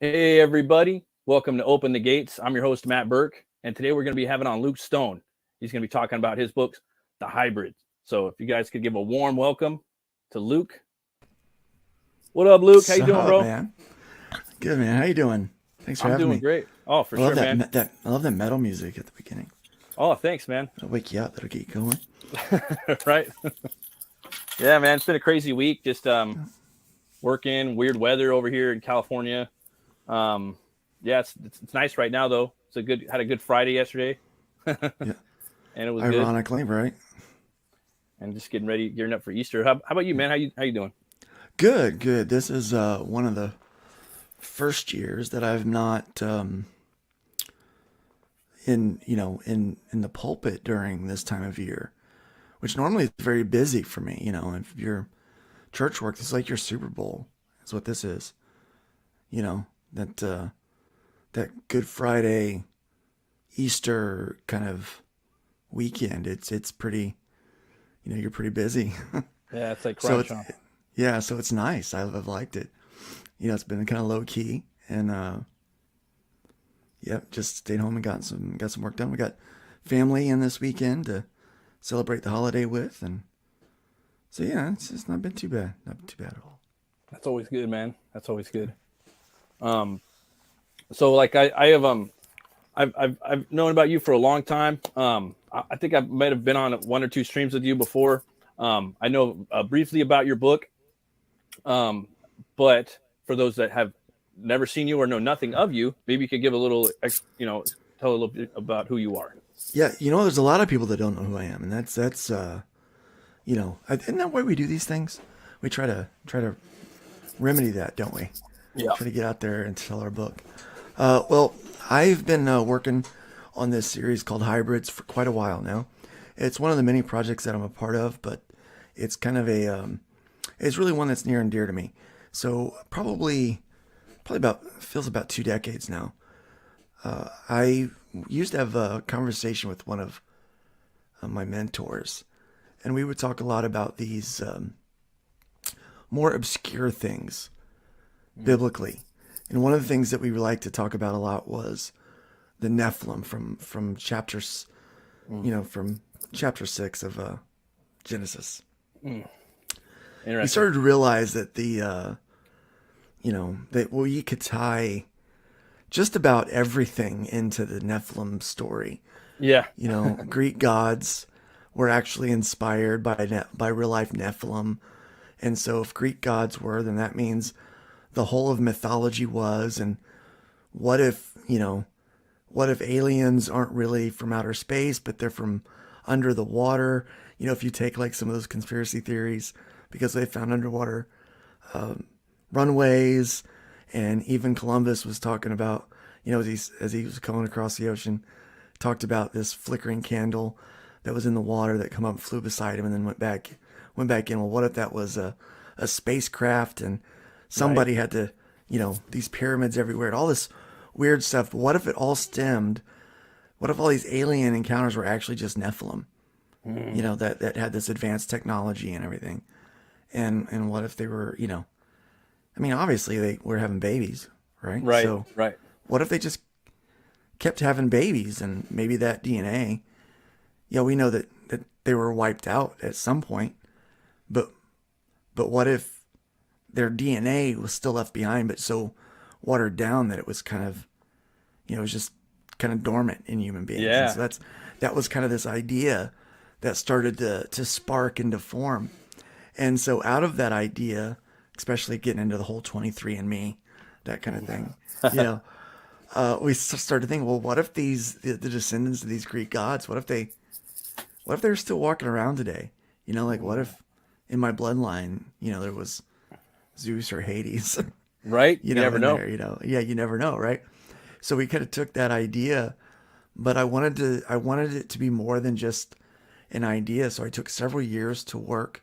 Hey, everybody. Welcome to Open the Gates. I'm your host, Matt Burke. And today we're going to be having on Luke Stone. He's going to be talking about his books, The Hybrid. So if you guys could give a warm welcome to Luke. What up, Luke? How you doing, bro? Man? Good, man. How you doing? Thanks for having me. I'm doing great. Oh, for I love sure, man. I love that metal music at the beginning. Oh, thanks, man. That'll wake you up. That'll get you going. Right? Yeah, man. It's been a crazy week. Just working, weird weather over here in California. Yeah, it's nice right now though. Had a good Friday yesterday. Yeah. And it was ironically, good. Right? And just gearing up for Easter. How about you, man? How you doing? Good. This is one of the first years that I've not in the pulpit during this time of year, which normally is very busy for me. If you're church work, it's like your Super Bowl. Is what this is. That Good Friday, Easter kind of weekend. It's pretty. You're pretty busy. Yeah, it's like so crunch. so it's nice. I've liked it. It's been kind of low key, and just stayed home and got some work done. We got family in this weekend to celebrate the holiday with, and so it's just not been too bad. Not been too bad at all. That's always good, man. That's always good. So like I have I've known about you for a long time. I think I might have been on one or two streams with you before. I know briefly about your book, but for those that have never seen you or know nothing of you, maybe you could give a little, tell a little bit about who you are. Yeah, there's a lot of people that don't know who I am, and that's isn't that why we do these things? We try to remedy that, don't we? Yeah. Try to get out there and tell our book. Well, I've been working on this series called Hybrids for quite a while now. It's one of the many projects that I'm a part of, but it's kind of it's really one that's near and dear to me. So probably feels about 2 decades now. I used to have a conversation with one of my mentors, and we would talk a lot about these more obscure things biblically. And one of the things that we like to talk about a lot was the Nephilim from chapters, from chapter 6 of Genesis. We started to realize that that we could tie just about everything into the Nephilim story. Yeah. Greek gods were actually inspired by real life Nephilim. And so if Greek gods were, then that means the whole of mythology was. And what if aliens aren't really from outer space, but they're from under the water? If you take like some of those conspiracy theories, because they found underwater runways, and even Columbus was talking about, as he was going across the ocean, talked about this flickering candle that was in the water that come up and flew beside him and then went back in. Well, what if that was a spacecraft and somebody had to, these pyramids everywhere and all this weird stuff. What if it all stemmed? What if all these alien encounters were actually just Nephilim? That had this advanced technology and everything. And what if they were, obviously they were having babies, right? Right. So right. What if they just kept having babies, and maybe that DNA, we know that they were wiped out at some point, but what if their DNA was still left behind, but so watered down that it was kind of, it was just kind of dormant in human beings. Yeah. And so that was kind of this idea that started to spark into form. And so out of that idea, especially getting into the whole 23andMe, that kind of thing, we started thinking, well, what if the descendants of these Greek gods, what if they're still walking around today? What if in my bloodline, there was Zeus or Hades? Right. You never know. There, you never know, right? So we kind of took that idea, but I wanted it to be more than just an idea. So I took several years to work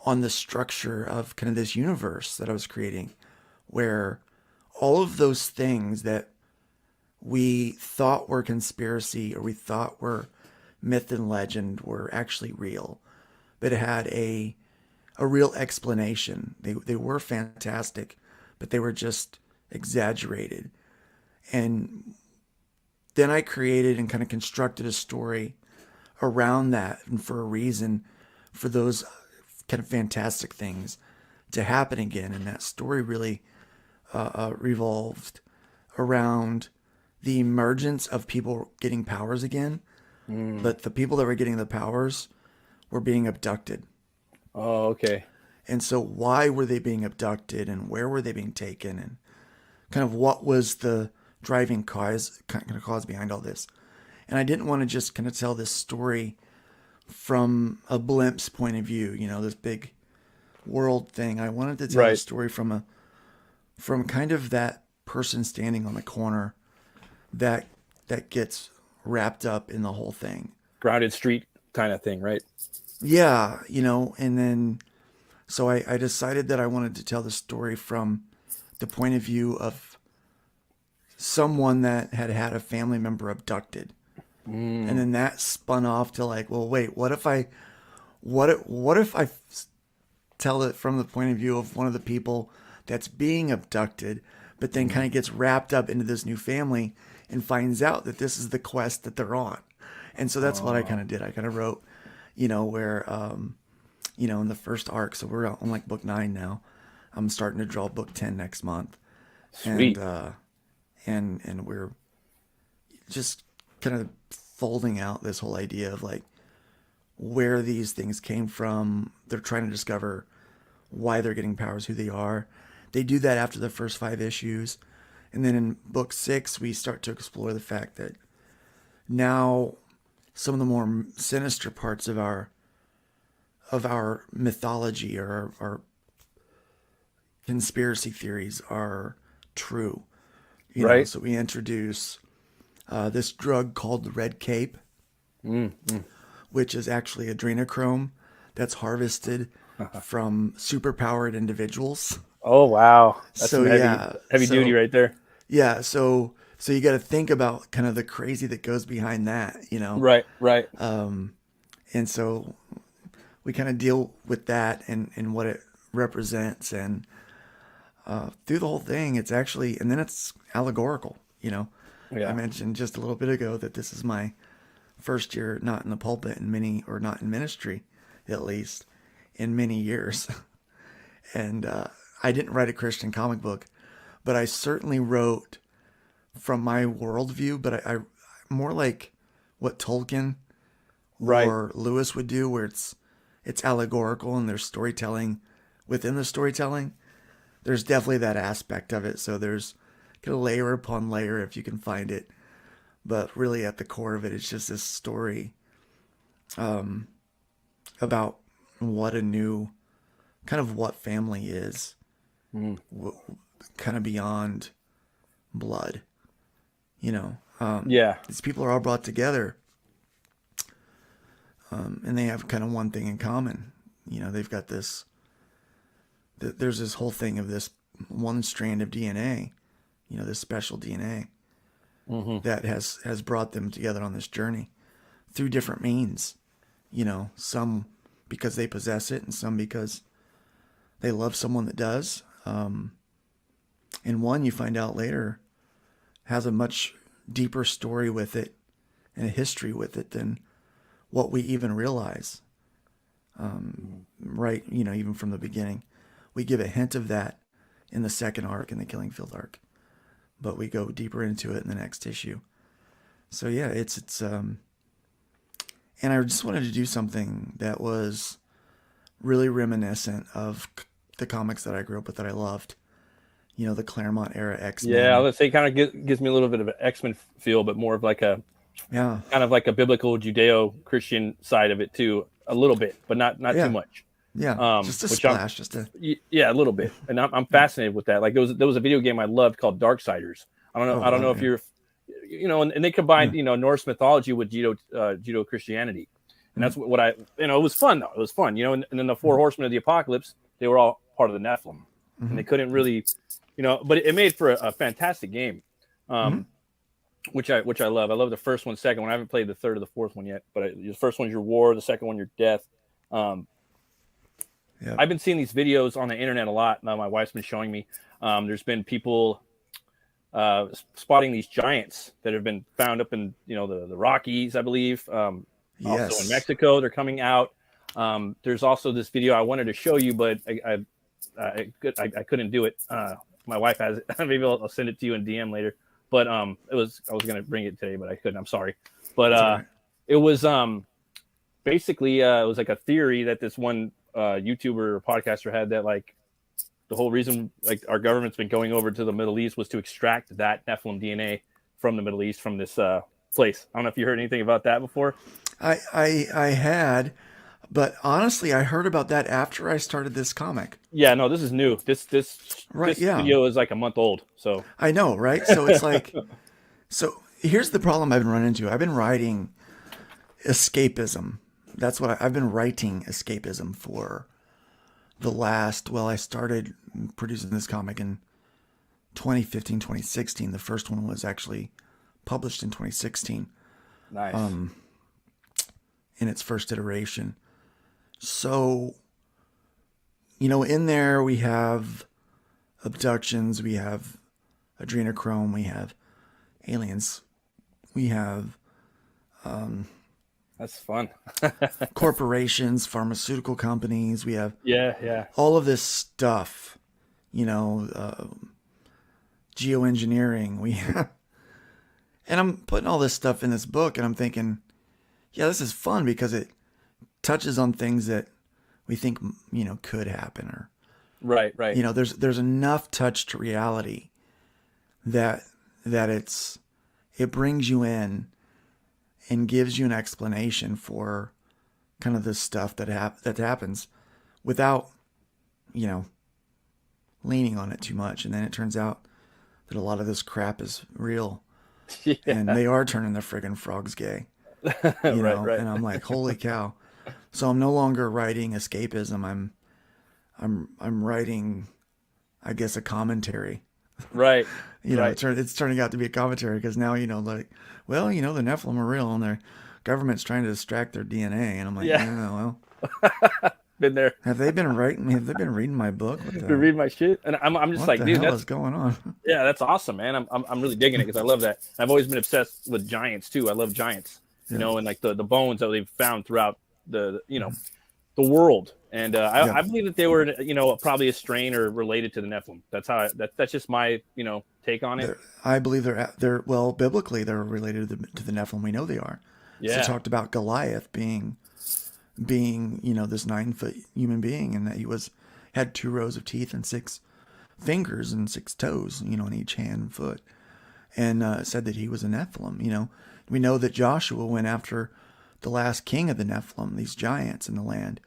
on the structure of kind of this universe that I was creating, where all of those things that we thought were conspiracy or we thought were myth and legend were actually real, but it had a real explanation. They were fantastic, but they were just exaggerated. And then I created and kind of constructed a story around that, and for a reason, for those kind of fantastic things to happen again. And that story really revolved around the emergence of people getting powers again. But the people that were getting the powers were being abducted. Oh, okay. And so why were they being abducted, and where were they being taken, and kind of what was the driving cause behind all this? And I didn't want to just kind of tell this story from a blimp's point of view, this big world thing. I wanted to tell a story from kind of that person standing on the corner that gets wrapped up in the whole thing. Grounded street kind of thing, right? Yeah, and then so I decided that I wanted to tell the story from the point of view of someone that had a family member abducted. And then that spun off to like, well, wait, what if I tell it from the point of view of one of the people that's being abducted, but then kind of gets wrapped up into this new family and finds out that this is the quest that they're on. And so that's what I kind of did. I kind of wrote, where, in the first arc, so we're on like book 9 now. I'm starting to draw book 10 next month. Sweet. And we're just kind of folding out this whole idea of like where these things came from. They're trying to discover why they're getting powers, who they are. They do that after the first 5 issues. And then in book 6, we start to explore the fact that now some of the more sinister parts of our mythology or our conspiracy theories are true. Right. So we introduce this drug called the red cape, which is actually adrenochrome that's harvested from superpowered individuals. Oh, wow. That's so heavy duty right there. Yeah. So you got to think about kind of the crazy that goes behind that, Right. And so we kind of deal with that and what it represents. And through the whole thing, it's actually, and then it's allegorical, Yeah. I mentioned just a little bit ago that this is my first year not in the pulpit or not in ministry, at least, in many years. And I didn't write a Christian comic book, but I certainly wrote from my worldview, but I more like what Tolkien or Lewis would do, where it's allegorical and there's storytelling within the storytelling. There's definitely that aspect of it. So there's kind of layer upon layer if you can find it. But really at the core of it, it's just this story about what family is, kind of beyond blood, These people are all brought together, and they have kind of one thing in common. They've got there's this whole thing of this one strand of DNA, this special DNA that has brought them together on this journey through different means, some because they possess it and some because they love someone that does. And one, you find out later, has a much deeper story with it and a history with it than what we even realize. Even from the beginning, we give a hint of that in the second arc, in the Killing Field arc, but we go deeper into it in the next issue. So yeah, it's and I just wanted to do something that was really reminiscent of the comics that I grew up with that I loved. The Claremont era X-Men. Yeah, let's say kind of gives me a little bit of an X-Men feel, but more of like a kind of like a biblical Judeo-Christian side of it too, a little bit, but not too much. Yeah, just a splash, a little bit. And I'm fascinated with that. Like there was a video game I loved called Darksiders. I don't know if you're, and they combined Norse mythology with Judeo Christianity, and that's what I it was fun though. It was fun, and then the 4 horsemen of the apocalypse, they were all part of the Nephilim, and they couldn't really, but it made for a fantastic game, which I love. I love the first one, second one. I haven't played the third or the fourth one yet, but the first one's your war, the second one your death. I've been seeing these videos on the internet a lot. Now my wife's been showing me. There's been people spotting these giants that have been found up in the Rockies, I believe. Also in Mexico, they're coming out. There's also this video I wanted to show you, but I couldn't do it. My wife has it. Maybe I'll send it to you in DM later. But I was gonna bring it today, but I couldn't. I'm sorry. But right. It was basically it was like a theory that this one YouTuber or podcaster had, that like the whole reason like our government's been going over to the Middle East was to extract that Nephilim DNA from the Middle East, from this place. I don't know if you heard anything about that before. I had, but honestly, I heard about that after I started this comic. Yeah, no, this is new. This video is like a month old. So I know, right? So it's like, so here's the problem I've been running into. I've been writing escapism. That's what I've been writing escapism for the last, I started producing this comic in 2015, 2016. The first one was actually published in 2016. Nice. In its first iteration. So, in there we have abductions, we have adrenochrome, we have aliens, we have that's fun. corporations, pharmaceutical companies, we have yeah all of this stuff, geoengineering, we have, and I'm putting all this stuff in this book, and I'm thinking, yeah, this is fun because it touches on things that we think, could happen, or right. There's enough touch to reality that it brings you in and gives you an explanation for kind of this stuff that happens without, leaning on it too much. And then it turns out that a lot of this crap is real, and they are turning the friggin' frogs gay. Right. And I'm like, holy cow. So I'm no longer writing escapism. I'm writing, I guess, a commentary. Right. Right. It's turning out to be a commentary because now, the Nephilim are real and their government's trying to extract their DNA. And I'm like, well, been there. Have they been reading my book? Been reading my shit? And I'm just like, dude, what's going on? Yeah, that's awesome, man. I'm really digging it because I love that. I've always been obsessed with giants too. I love giants. And like the bones that they've found throughout the world. And I believe that they were, probably a strain or related to the Nephilim. That's just my, take on it. I believe they're biblically they're related to the Nephilim. We know they are. Yeah. So talked about Goliath being, this 9-foot human being, and that he had 2 rows of teeth and 6 fingers and 6 toes, in each hand and foot, and said that he was a Nephilim. We know that Joshua went after the last king of the Nephilim, these giants in the land.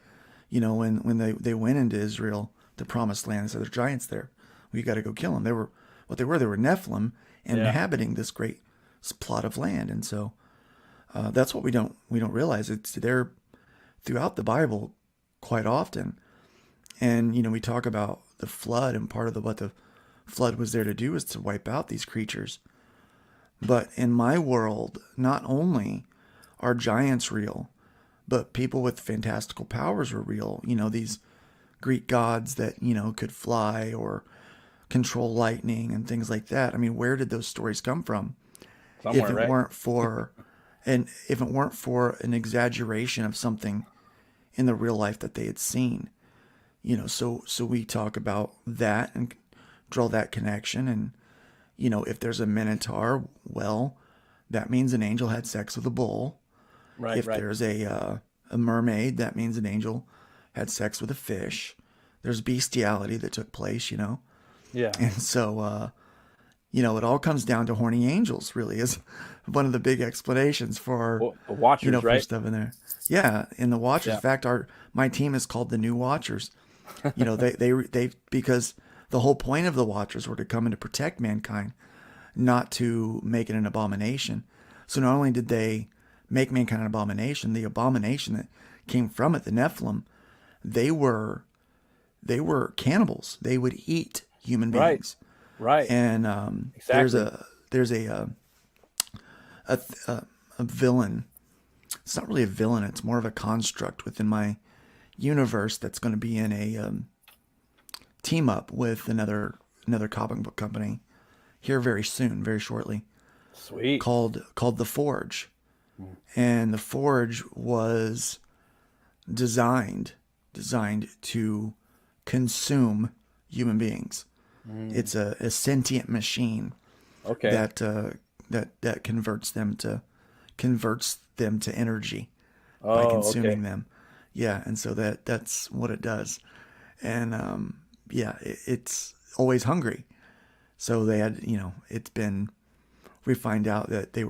When they went into Israel, the promised land, and said, there's giants there. We got to go kill them. They were Nephilim inhabiting this great plot of land. And so that's what we don't realize. It's there throughout the Bible quite often. And, we talk about the flood, and part of what the flood was there to do is to wipe out these creatures. But in my world, not only are giants real, but people with fantastical powers were real. These Greek gods that, could fly or control lightning and things like that. I mean, where did those stories come from? Somewhere, if it weren't for an exaggeration of something in the real life that they had seen. So we talk about that and draw that connection. And, if there's a minotaur, well, that means an angel had sex with a bull. Right. If there's a mermaid, that means an angel had sex with a fish. There's bestiality that took place, Yeah. And so, it all comes down to horny angels, really, is one of the big explanations for the Watchers, for right? stuff in there. Yeah, in the Watchers. In fact, my team is called the New Watchers. They because the whole point of the Watchers were to come in to protect mankind, not to make it an abomination. So not only did they make mankind an abomination, the abomination that came from it, the Nephilim, they were cannibals. They would eat human beings. Right. And exactly. there's a villain. It's not really a villain. It's more of a construct within my universe that's going to be in a team up with another comic book company, here very soon, very shortly. Sweet. Called The Forge. And The Forge was designed to consume human beings. It's a sentient machine Okay. that converts them to energy by Oh, consuming okay. them. Yeah, and so that's what it does. And it's always hungry. So they had, we find out that it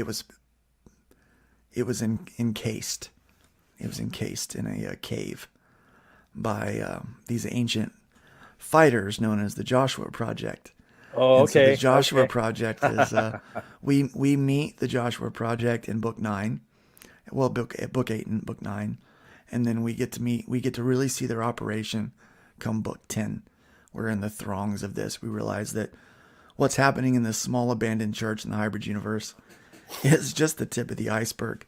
was encased. It was encased in a cave by these ancient fighters known as the Joshua Project. Oh, And so the okay. Joshua Okay. Project is we meet the Joshua Project in book 9, well, book 8 and book 9, and then we get to really see their operation come book 10. We're in the throngs of this. We realize that what's happening in this small abandoned church in the hybrid universe is just the tip of the iceberg,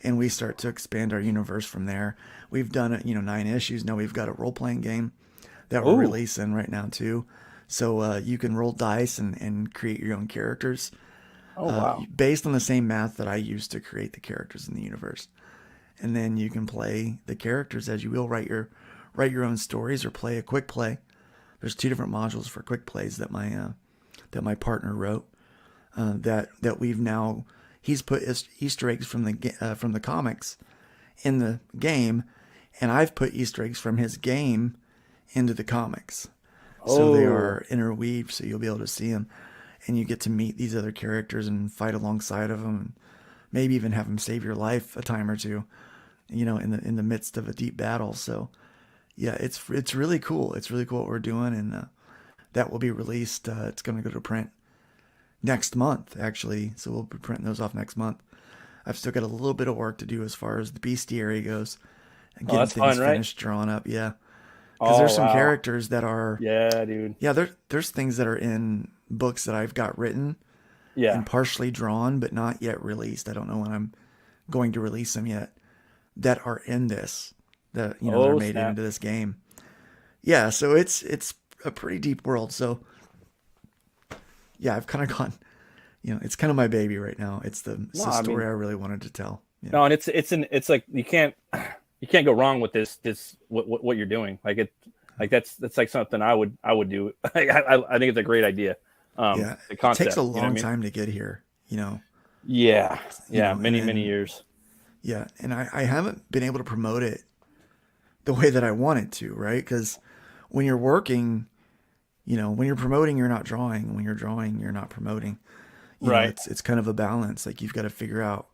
and we start to expand our universe from there. We've done 9 issues. Now we've got a role-playing game that we're Ooh. releasing right now too. So you can roll dice and create your own characters Oh, wow. based on the same math that I used to create the characters in the universe. And then you can play the characters as you will, write your own stories or play a quick play. There's 2 different modules for quick plays that my partner wrote. That we've now, he's put Easter eggs from the comics in the game, and I've put Easter eggs from his game into the comics. So they are interweaved, so you'll be able to see them, and you get to meet these other characters and fight alongside of them, and maybe even have them save your life a time or two, in the midst of a deep battle. So yeah, it's really cool. It's really cool what we're doing, and that will be released. It's going to go to print next month, actually. So we'll be printing those off next month. I've still got a little bit of work to do as far as the bestiary goes, and getting that's things fun, right? finished, drawn up. Yeah, because there's some wow. characters that are Yeah, dude. there's things that are in books that I've got written Yeah. and partially drawn, but not yet released. I don't know when I'm going to release them yet. That are in this, that that are made Snap. into this game. Yeah, so it's a pretty deep world. So yeah, I've kind of gone, it's kind of my baby right now. It's the story I really wanted to tell. Yeah. No, and it's like you can't go wrong with this what you're doing. That's like something I would do. I think it's a great idea. Yeah, The concept, it takes a long time time to get here. Yeah, many and years. Yeah, and I haven't been able to promote it the way that I wanted to, right? Because when you're working, when you're promoting, you're not drawing. When you're drawing, you're not promoting. Right. It's kind of a balance. Like, you've got to figure out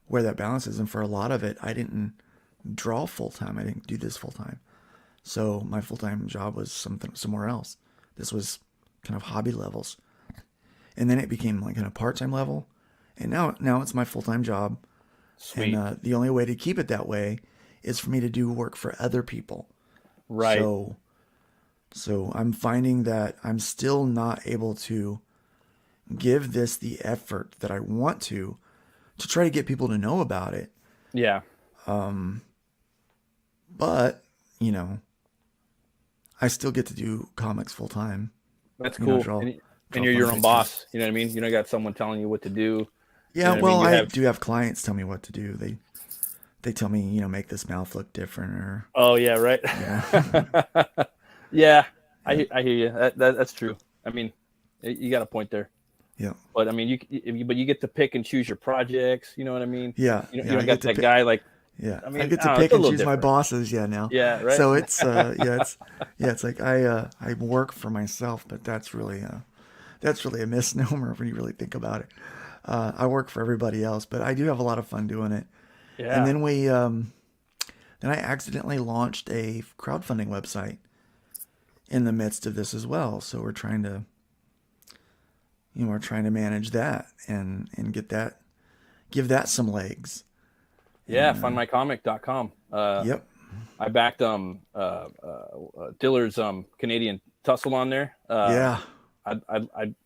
where that balance is. And for a lot of it, I didn't draw full time. I didn't do this full time. So my full time job was somewhere else. This was kind of hobby levels, and then it became like kind of part time level, and now it's my full time job. Sweet. And the only way to keep it that way is for me to do work for other people. Right. So I'm finding that I'm still not able to give this the effort that I want to try to get people to know about it. Yeah. But, I still get to do comics full time. That's cool. Draw and you're your own boss. You know what I mean? You don't got someone telling you what to do. Yeah, I do have clients tell me what to do. They tell me, make this mouth look different, or Oh yeah, right. Yeah, I hear you. That's true. I mean, you got a point there. Yeah. But I mean, you get to pick and choose your projects. You know what I mean? Yeah. You don't got that guy like. Yeah, I mean, I get to it's pick a and little choose my different. bosses. Yeah, now. Yeah, right. So it's it's like I work for myself, but that's really a misnomer when you really think about it. I work for everybody else, but I do have a lot of fun doing it. Yeah. And then then I accidentally launched a crowdfunding website in the midst of this as well. So we're trying to manage that and give that some legs. Yeah, fundmycomic.com. Yep. I backed Diller's Canadian Tussle on there. Yeah.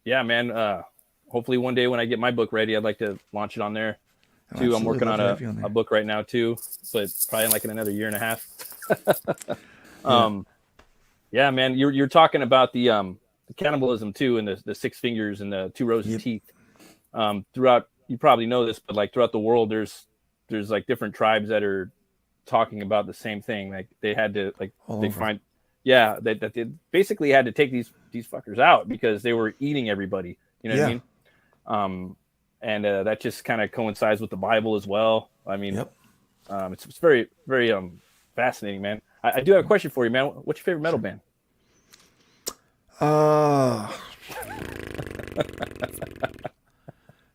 Yeah, man. Hopefully one day when I get my book ready, I'd like to launch it on there too. I'm working on a book right now too, but probably like in another year and a half. Yeah, man. You're talking about the the cannibalism too, and the 6 fingers and the 2 rows of teeth. Throughout, you probably know this, but like throughout the world, there's like different tribes that are talking about the same thing. Like they had to find, that they basically had to take these fuckers out because they were eating everybody. You know what I mean? And that just kind of coincides with the Bible as well. I mean, it's very, very fascinating, man. I do have a question for you, man. What's your favorite metal band?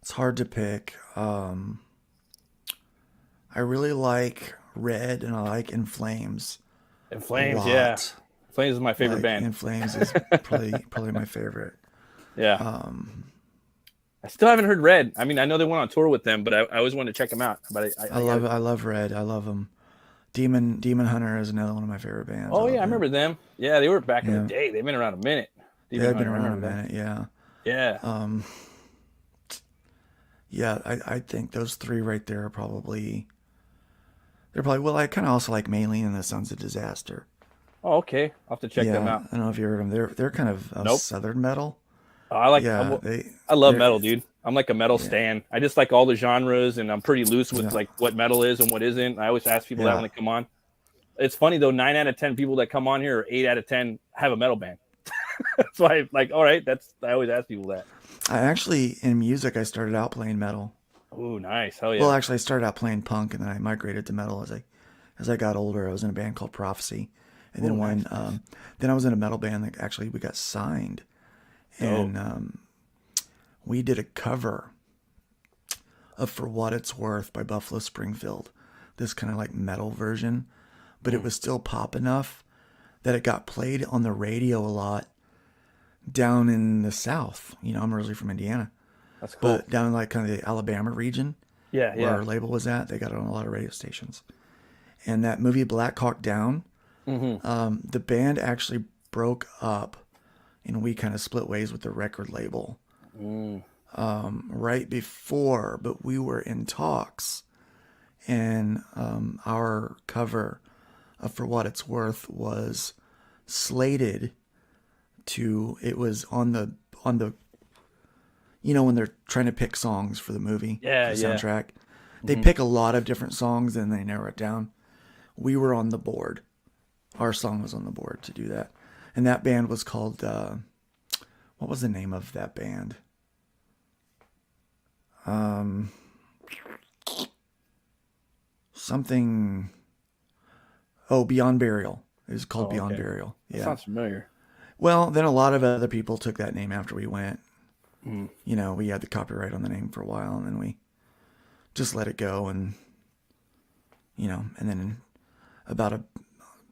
It's hard to pick. I really like Red, and I like In Flames. In Flames, yeah. Flames is my favorite band. In Flames is probably my favorite. Yeah. I still haven't heard Red. I mean, I know they went on tour with them, but I always want to check them out. But I love Red. I love them. Demon Hunter is another one of my favorite bands. Oh yeah, I remember them. Yeah, they were back in the day. They've been around a minute. They've been around a minute. Yeah. Yeah. Yeah, I think those 3 right there are probably. They're probably, well, I kind of also like Maylene and the Sons of Disaster. Oh, okay. I'll have to check them out. I don't know if you heard them. They're kind of southern metal. Oh, I love metal, dude. I'm like a metal stan. I just like all the genres, and I'm pretty loose with like what metal is and what isn't. I always ask people that when they come on. It's funny though, 9 out of 10 people that come on here, or 8 out of 10 have a metal band. So I like, all right, I always ask people that. I actually, in music, I started out playing metal. Oh, nice. Hell yeah. Well, actually, I started out playing punk, and then I migrated to metal as I got older. I was in a band called Prophecy, and then then I was in a metal band that actually we got signed, and we did a cover of For What It's Worth by Buffalo Springfield, this kind of like metal version, but it was still pop enough that it got played on the radio a lot down in the South. You know, I'm originally from Indiana. That's cool. But down in like kind of the Alabama region, where our label was at, they got it on a lot of radio stations. And that movie Black Hawk Down, the band actually broke up, and we kind of split ways with the record label right before, but we were in talks, and our cover of For What It's Worth was slated to. It was on the. You know, when they're trying to pick songs for the movie, for the soundtrack, they pick a lot of different songs and they narrow it down. We were on the board. Our song was on the board to do that. And that band was called, what was the name of that band? Beyond Burial. It was called Beyond Burial. Yeah. That sounds familiar. Well, then a lot of other people took that name after we went. You know, we had the copyright on the name for a while, and then we just let it go, and you know, and then about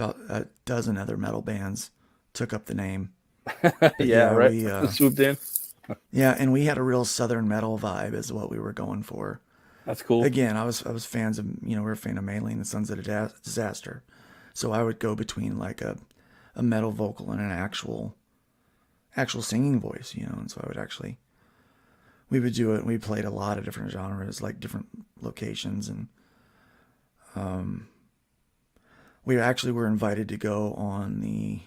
a dozen other metal bands took up the name. Right. We swooped in. Yeah, and we had a real southern metal vibe is what we were going for. That's cool. Again, I was fans of, you know, we were a fan of Maylene and the Sons of Disaster, so I would go between like a metal vocal and an actual singing voice, you know, and so we would do it, and we played a lot of different genres, like different locations, and we actually were invited to go on the,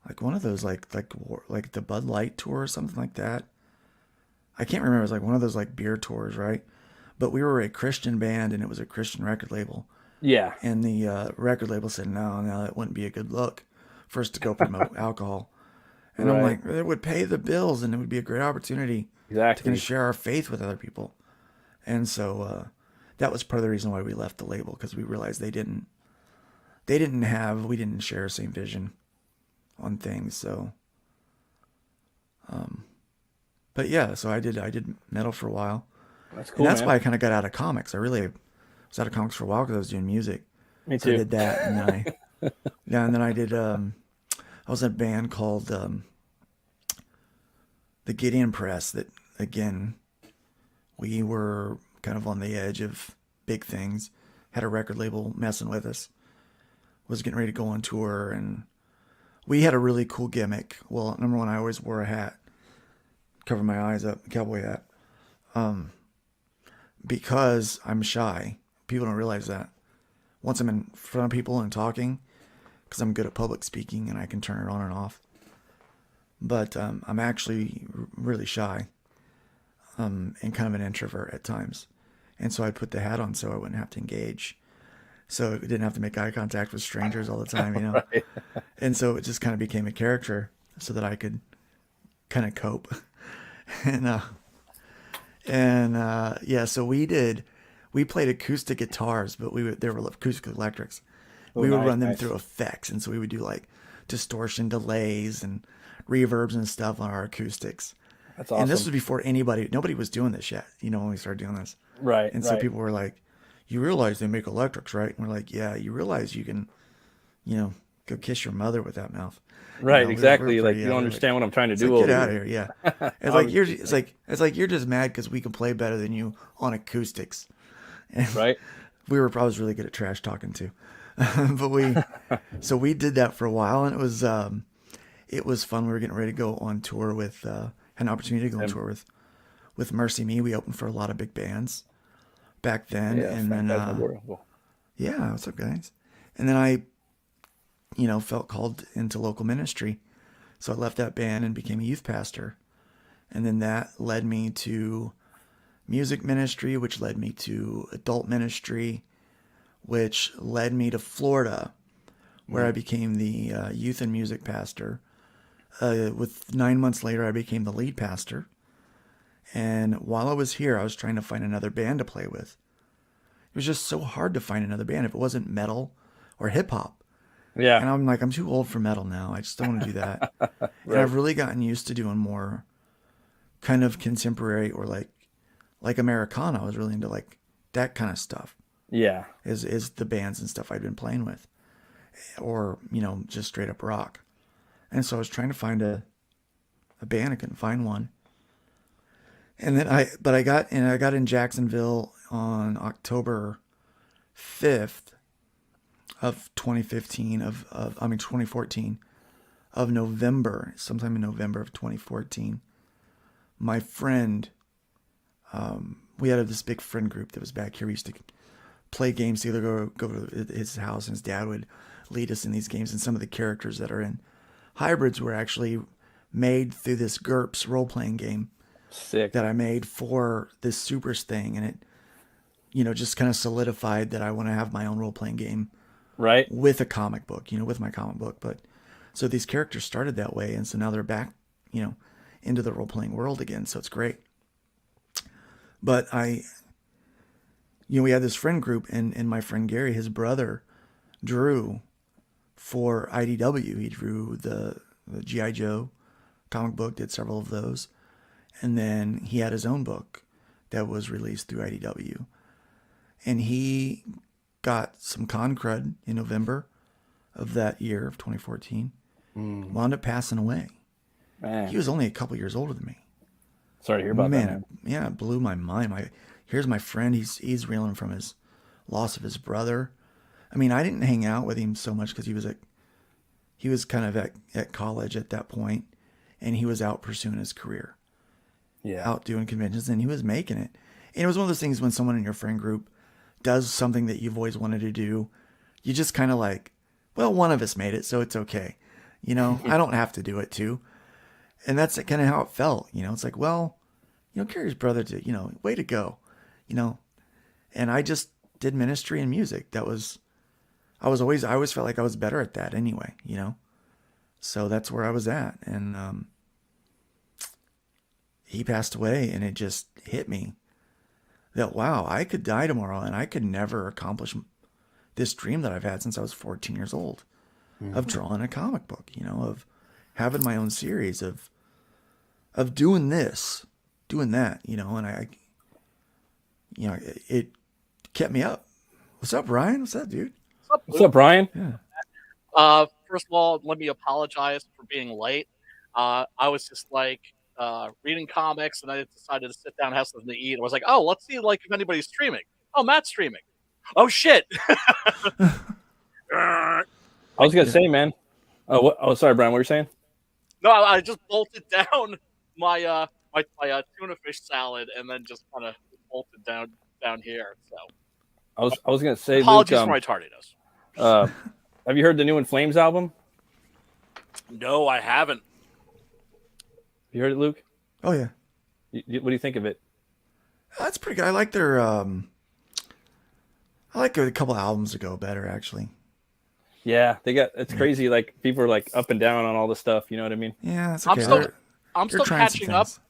like one of those, like the Bud Light tour or something like that. I can't remember, it was like one of those like beer tours, right? But we were a Christian band, and it was a Christian record label. Yeah. And the record label said, no, that wouldn't be a good look for us to go promote alcohol. And I'm like, it would pay the bills, and it would be a great opportunity to kind of share our faith with other people. And so that was part of the reason why we left the label, because we realized we didn't share the same vision on things. So, but yeah, so I did metal for a while. That's cool. And that's why I kind of got out of comics. I really was out of comics for a while because I was doing music. Me too. So I did that, and then I did. I was in a band called the Gideon Press. That again, we were kind of on the edge of big things. Had a record label messing with us. Was getting ready to go on tour, and we had a really cool gimmick. Well, number one, I always wore a hat, cover my eyes up, a cowboy hat. Because I'm shy. People don't realize that. Once I'm in front of people and talking, because I'm good at public speaking and I can turn it on and off, but I'm actually really shy, and kind of an introvert at times. And so I'd put the hat on so I wouldn't have to engage. So I didn't have to make eye contact with strangers all the time, you know? Right. And so it just kind of became a character so that I could kind of cope. and, yeah, so we played acoustic guitars, but they were acoustic electrics. Oh, We would nice, run them nice. through effects. And so we would do like distortion delays and reverbs and stuff on our acoustics. That's And this awesome. was before nobody was doing this yet, you know, when we started doing this. Right, And so right. people were like, you realize they make electrics, right? And we're like, yeah, you realize you can, you know, go kiss your mother with that mouth. You Right, know, we were exactly. Like, pretty, you don't we're like, understand what I'm trying to it's do like, get over out of here. here. Yeah. It's I like, was you're, just it's like, like you're just mad because we can play better than you on acoustics. And right? I was really good at trash talking too. So we did that for a while, and it was fun. We were getting ready to go on tour had an opportunity to go on And, tour with Mercy Me. We opened for a lot of big bands back then. yeah, And then, phantasmagorical. yeah, what's up, guys? And then I, you know, felt called into local ministry. So I left that band and became a youth pastor. And then that led me to music ministry, which led me to adult ministry, which led me to Florida, where I Mm. became the youth and music pastor. With 9 months later, I became the lead pastor. And while I was here, I was trying to find another band to play with. It was just so hard to find another band if it wasn't metal or hip hop. Yeah, And I'm like, I'm too old for metal now. I just don't want to do that. And right. I've really gotten used to doing more kind of contemporary or like Americana. I was really into like that kind of stuff. Yeah, Is the bands and stuff I'd been playing with, or you know, just straight up rock. And so I was trying to find a band. I couldn't find one. And then I got in Jacksonville on October 5th of 2015 I mean 2014 of November, sometime in November of 2014. My friend, we had this big friend group that was back here. We used to play games together, go to his house, and his dad would lead us in these games. And some of the characters that are in hybrids were actually made through this GURPS role playing game sick. that I made for this Supers thing, and it, you know, just kind of solidified that I want to have my own role playing game Right? with a comic book, you know, with my comic book. But so these characters started that way, and so now they're back, you know, into the role playing world again. So it's great. But you know, we had this friend group, and my friend Gary, his brother, drew for IDW. He drew the G.I. Joe comic book, did several of those. And then he had his own book that was released through IDW. And he got some con crud in November of that year of 2014. Mm, Wound up passing away. He man, was only a couple years older than me. sorry to hear about that, Man, man. yeah, it blew my mind. Here's my friend. He's reeling from his loss of his brother. I mean, I didn't hang out with him so much because he was kind of at college at that point, and he was out pursuing his career, Yeah, out doing conventions, and he was making it. And it was one of those things when someone in your friend group does something that you've always wanted to do, you just kind of like, well, one of us made it, so it's okay. You know, I don't have to do it too. And that's kind of how it felt. You know, it's like, well, you know, Carrie's brother did, you know, way to go, you know. And I just did ministry and music. I always felt like I was better at that anyway, you know. So that's where I was at. And he passed away, and it just hit me that, wow, I could die tomorrow and I could never accomplish this dream that I've had since I was 14 years old of drawing a comic book, you know, of having my own series, of doing this, doing that, you know. And you know, it kept me up. What's up, Ryan? What's up, dude? What's up, what's Luke? up, Brian? Yeah. First of all, let me apologize for being late. I was just like reading comics, and I decided to sit down and have something to eat. I was like, oh, let's see like if anybody's streaming. Oh, Matt's streaming. Oh shit. I was gonna say, man. Oh, sorry, Brian. What were you saying? No, I just bolted down my my tuna fish salad, and then just kind of bolted down here. So I was gonna say, Luke. apologies for my tardiness. Have you heard the new In Flames album? No, I haven't. You heard it, Luke? Oh yeah, What do you think of it? that's pretty good. I like their. I like a couple albums ago better actually. Yeah, it's crazy. Like people are like up and down on all the stuff. You know what I mean? Yeah, that's I'm okay. still I'm They're still trying some catching up. things.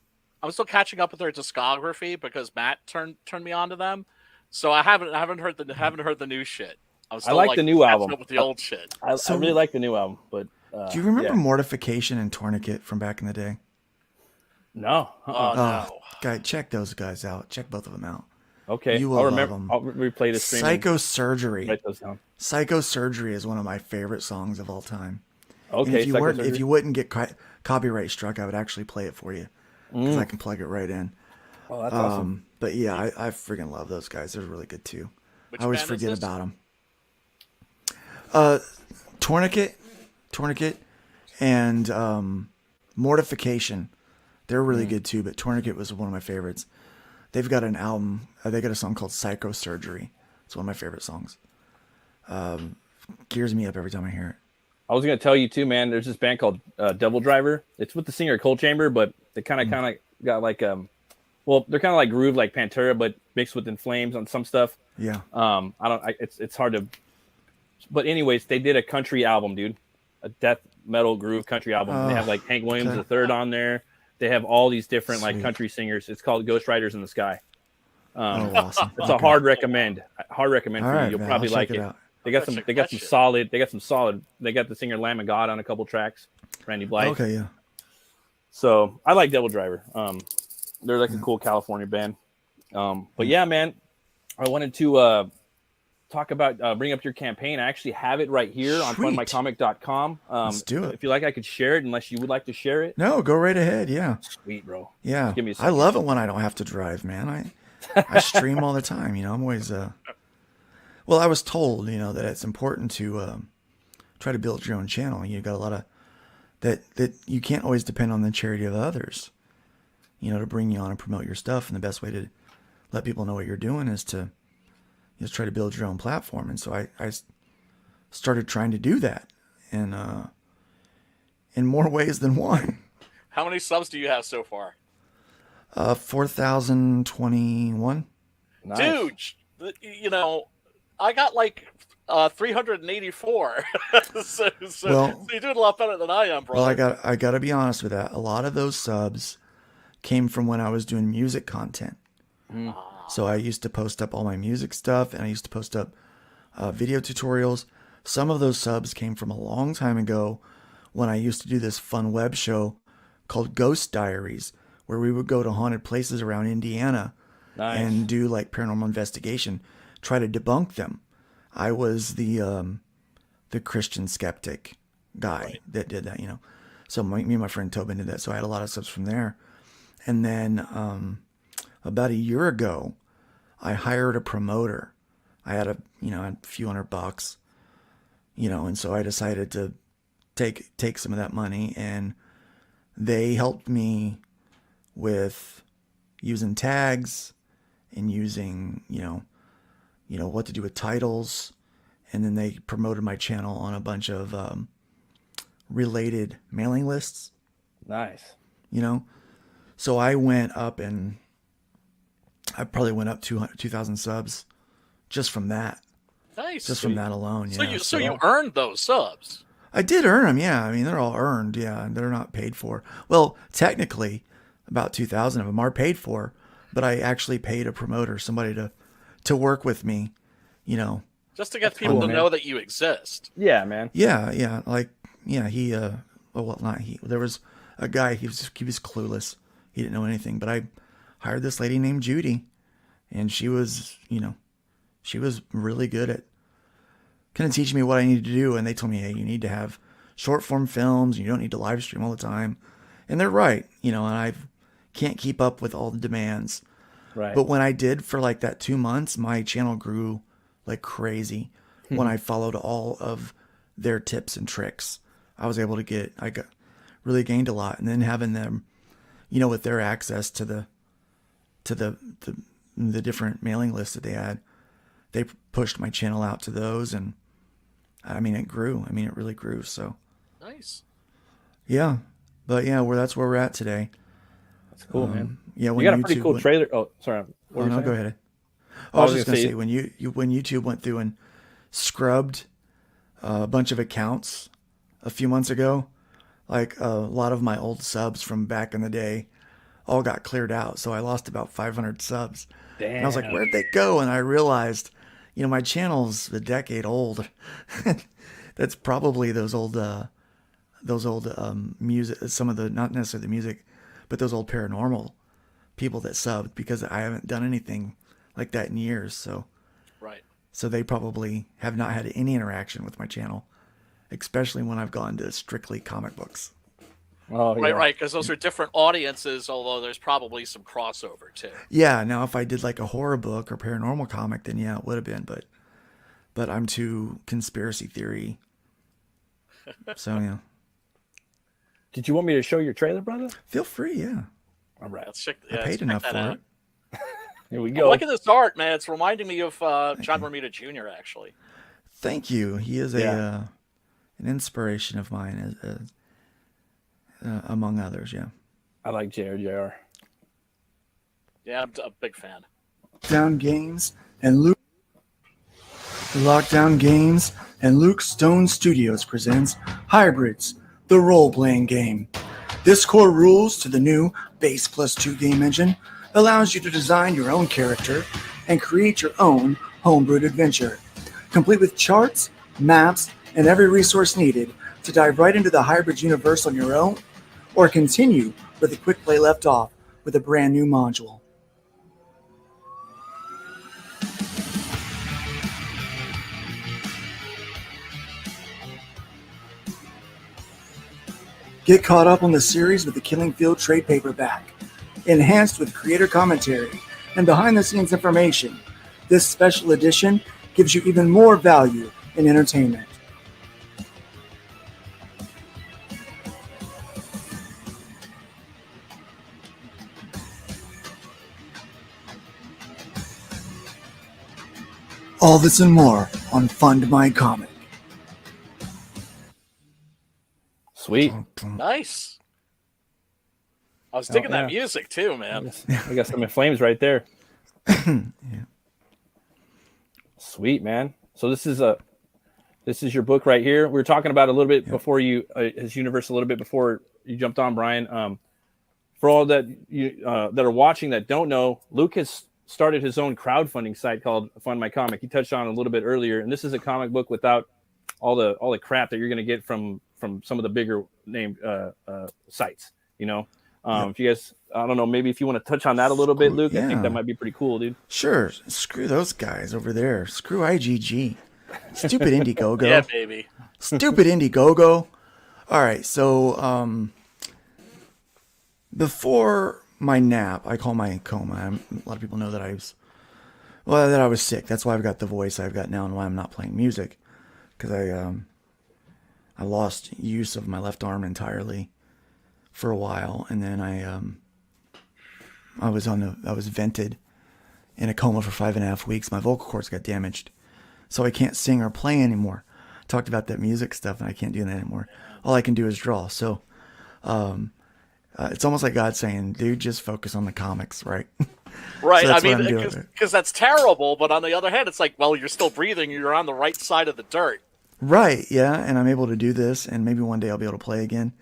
I'm still catching up with their discography because Matt turned me on to them. So I haven't heard the new shit. I'm still I like the new catching album. up with the old shit. I really like the new album, but Do you remember yeah. Mortification and Tourniquet from back in the day? No. Oh no. Guy, check those guys out. Check both of them out. Okay, You will I'll love remember. them. I'll replay the stream. Psychosurgery. Write those down. Psychosurgery is one of my favorite songs of all time. Okay, and if you wouldn't get copyright struck, I would actually play it for you because I can plug it right in. Oh, that's awesome. But yeah, I freaking love those guys. They're really good too. Which I always band is forget this? about them. Tourniquet, and Mortification. They're really good too, but Tourniquet was one of my favorites. They've got an album. They got a song called Psychosurgery. It's one of my favorite songs. Gears me up every time I hear it. I was gonna tell you too, man. There's this band called Devil Driver. It's with the singer Cold Chamber, but they kind of got like well, they're kind of like groove like Pantera, but mixed with In Flames on some stuff. Yeah. It's hard to. But anyways, they did a country album, dude. A death metal groove country album. They have like Hank Williams III on there. They have all these different like country singers. It's called Ghost Riders in the Sky. Awesome. It's a hard recommend. Hard recommend for All you. right, You'll man, probably I'll like check it. it out. They got some. They got some solid. They got some solid. They got the singer Lamb of God on a couple tracks. Randy Blythe. Okay, yeah. So I like Devil Driver. They're like a cool California band. But yeah, man, I wanted to talk about bring up your campaign. I actually have it right here on funmycomic.com. Let's do it. If you like, I could share it. Unless you would like to share it. No, go right ahead. Yeah. Sweet, bro. Yeah. Give me a I second. love it when I don't have to drive, man. I stream all the time. You know, I'm always well, I was told, you know, that it's important to try to build your own channel. You got a lot of that you can't always depend on the charity of others, you know, to bring you on and promote your stuff. And the best way to let people know what you're doing is to just try to build your own platform. And so I started trying to do that, and in more ways than one. How many subs do you have so far? 4,021. Nice. Dude, you know, I got like 384. so you're doing a lot better than I am, bro. Well, I got to be honest with that. A lot of those subs came from when I was doing music content. So I used to post up all my music stuff, and I used to post up video tutorials. Some of those subs came from a long time ago when I used to do this fun web show called Ghost Diaries, where we would go to haunted places around Indiana and do like paranormal investigation, try to debunk them. I was the Christian skeptic guy that did that, you know. So me and my friend Tobin did that. So I had a lot of subs from there. And then about a year ago, I hired a promoter. I had a few $100, you know, and so I decided to take some of that money, and they helped me with using tags and using, you know what to do with titles. And then they promoted my channel on a bunch of related mailing lists. Nice. You know, so I went up, and I probably went up 2,000 subs just from that. Nice. Just from that alone. So Yeah. so you earned those subs. I did earn them. Yeah. I mean, they're all earned. Yeah. And they're not paid for. Well, technically about 2,000 of them are paid for, but I actually paid a promoter, somebody to work with me, you know. Just to get people to know that you exist. Yeah, man. Yeah. Like, yeah, he, well, not he, there was a guy, he was clueless. He didn't know anything, but I hired this lady named Judy, and she was, you know, she was really good at kind of teaching me what I needed to do. And they told me, hey, you need to have short form films. You don't need to live stream all the time. And they're right, you know, and I can't keep up with all the demands. Right. But when I did for like that 2 months, my channel grew like crazy when I followed all of their tips and tricks. I got really gained a lot. And then having them, you know, with their access to the different mailing lists that they had, they pushed my channel out to those, and I mean, it grew. I mean, it really grew. So nice. Yeah. But yeah, that's where we're at today. That's cool, man. Yeah, You got a pretty cool trailer. Oh, sorry. Oh no, go ahead. I was just gonna say when YouTube went through and scrubbed a bunch of accounts a few months ago, like a lot of my old subs from back in the day all got cleared out. So I lost about 500 subs. Damn. And I was like, where'd they go? And I realized, my channel's a decade old. That's probably those old music, some of the, not necessarily the music, but those old paranormal people that subbed, because I haven't done anything like that in years. So, right. So they probably have not had any interaction with my channel, especially when I've gone to strictly comic books. Oh, yeah. Right, because those are different audiences, although there's probably some crossover too. Yeah, now if I did like a horror book or paranormal comic, then yeah, it would have been, but I'm too conspiracy theory. So yeah. Did you want me to show your trailer, brother? Feel free, yeah. All right. I paid enough for it. Here we go. Look at this art, man. It's reminding me of John Romita Jr., actually. Thank you. He is an inspiration of mine, among others, yeah. I like JR. Yeah, I'm a big fan. Lockdown Games and Luke. The Lockdown Games and Luke Stone Studios presents Hybrids, the role-playing game. This core rules to the new Base Plus 2 game engine allows you to design your own character and create your own homebrewed adventure, complete with charts, maps, and every resource needed to dive right into the Hybrids universe on your own, or continue where the quick play left off with a brand new module. Get caught up on the series with the Killing Field trade paperback. Enhanced with creator commentary and behind-the-scenes information, this special edition gives you even more value in entertainment. All this and more on Fund My Comic. Sweet. Nice. I was digging that music too, man. I got some flames right there. Yeah. Sweet, man. So this is your book right here. We were talking about a little bit before you his universe a little bit before you jumped on, Brian. For all that you that are watching that don't know, Luke has started his own crowdfunding site called Fund My Comic. He touched on it a little bit earlier, and this is a comic book without all the crap that you're going to get from some of the bigger named sites. If you guys, I don't know, maybe if you want to touch on that a little bit, Luke, I think that might be pretty cool, dude. Sure. Screw those guys over there. Screw IGG. Stupid Indiegogo. Yeah, baby. Stupid Indiegogo. All right. So, before my nap, I call my coma. A lot of people know that I was sick. That's why I've got the voice I've got now and why I'm not playing music. Because I lost use of my left arm entirely for a while, and then I was vented in a coma for 5.5 weeks. My vocal cords got damaged, so I can't sing or play anymore. I talked about that music stuff, and I can't do that anymore. All I can do is draw. So it's almost like God saying, "Dude, just focus on the comics, right?" Right. So I mean, because that's terrible. But on the other hand, it's like, well, you're still breathing. You're on the right side of the dirt. Right. Yeah. And I'm able to do this, and maybe one day I'll be able to play again.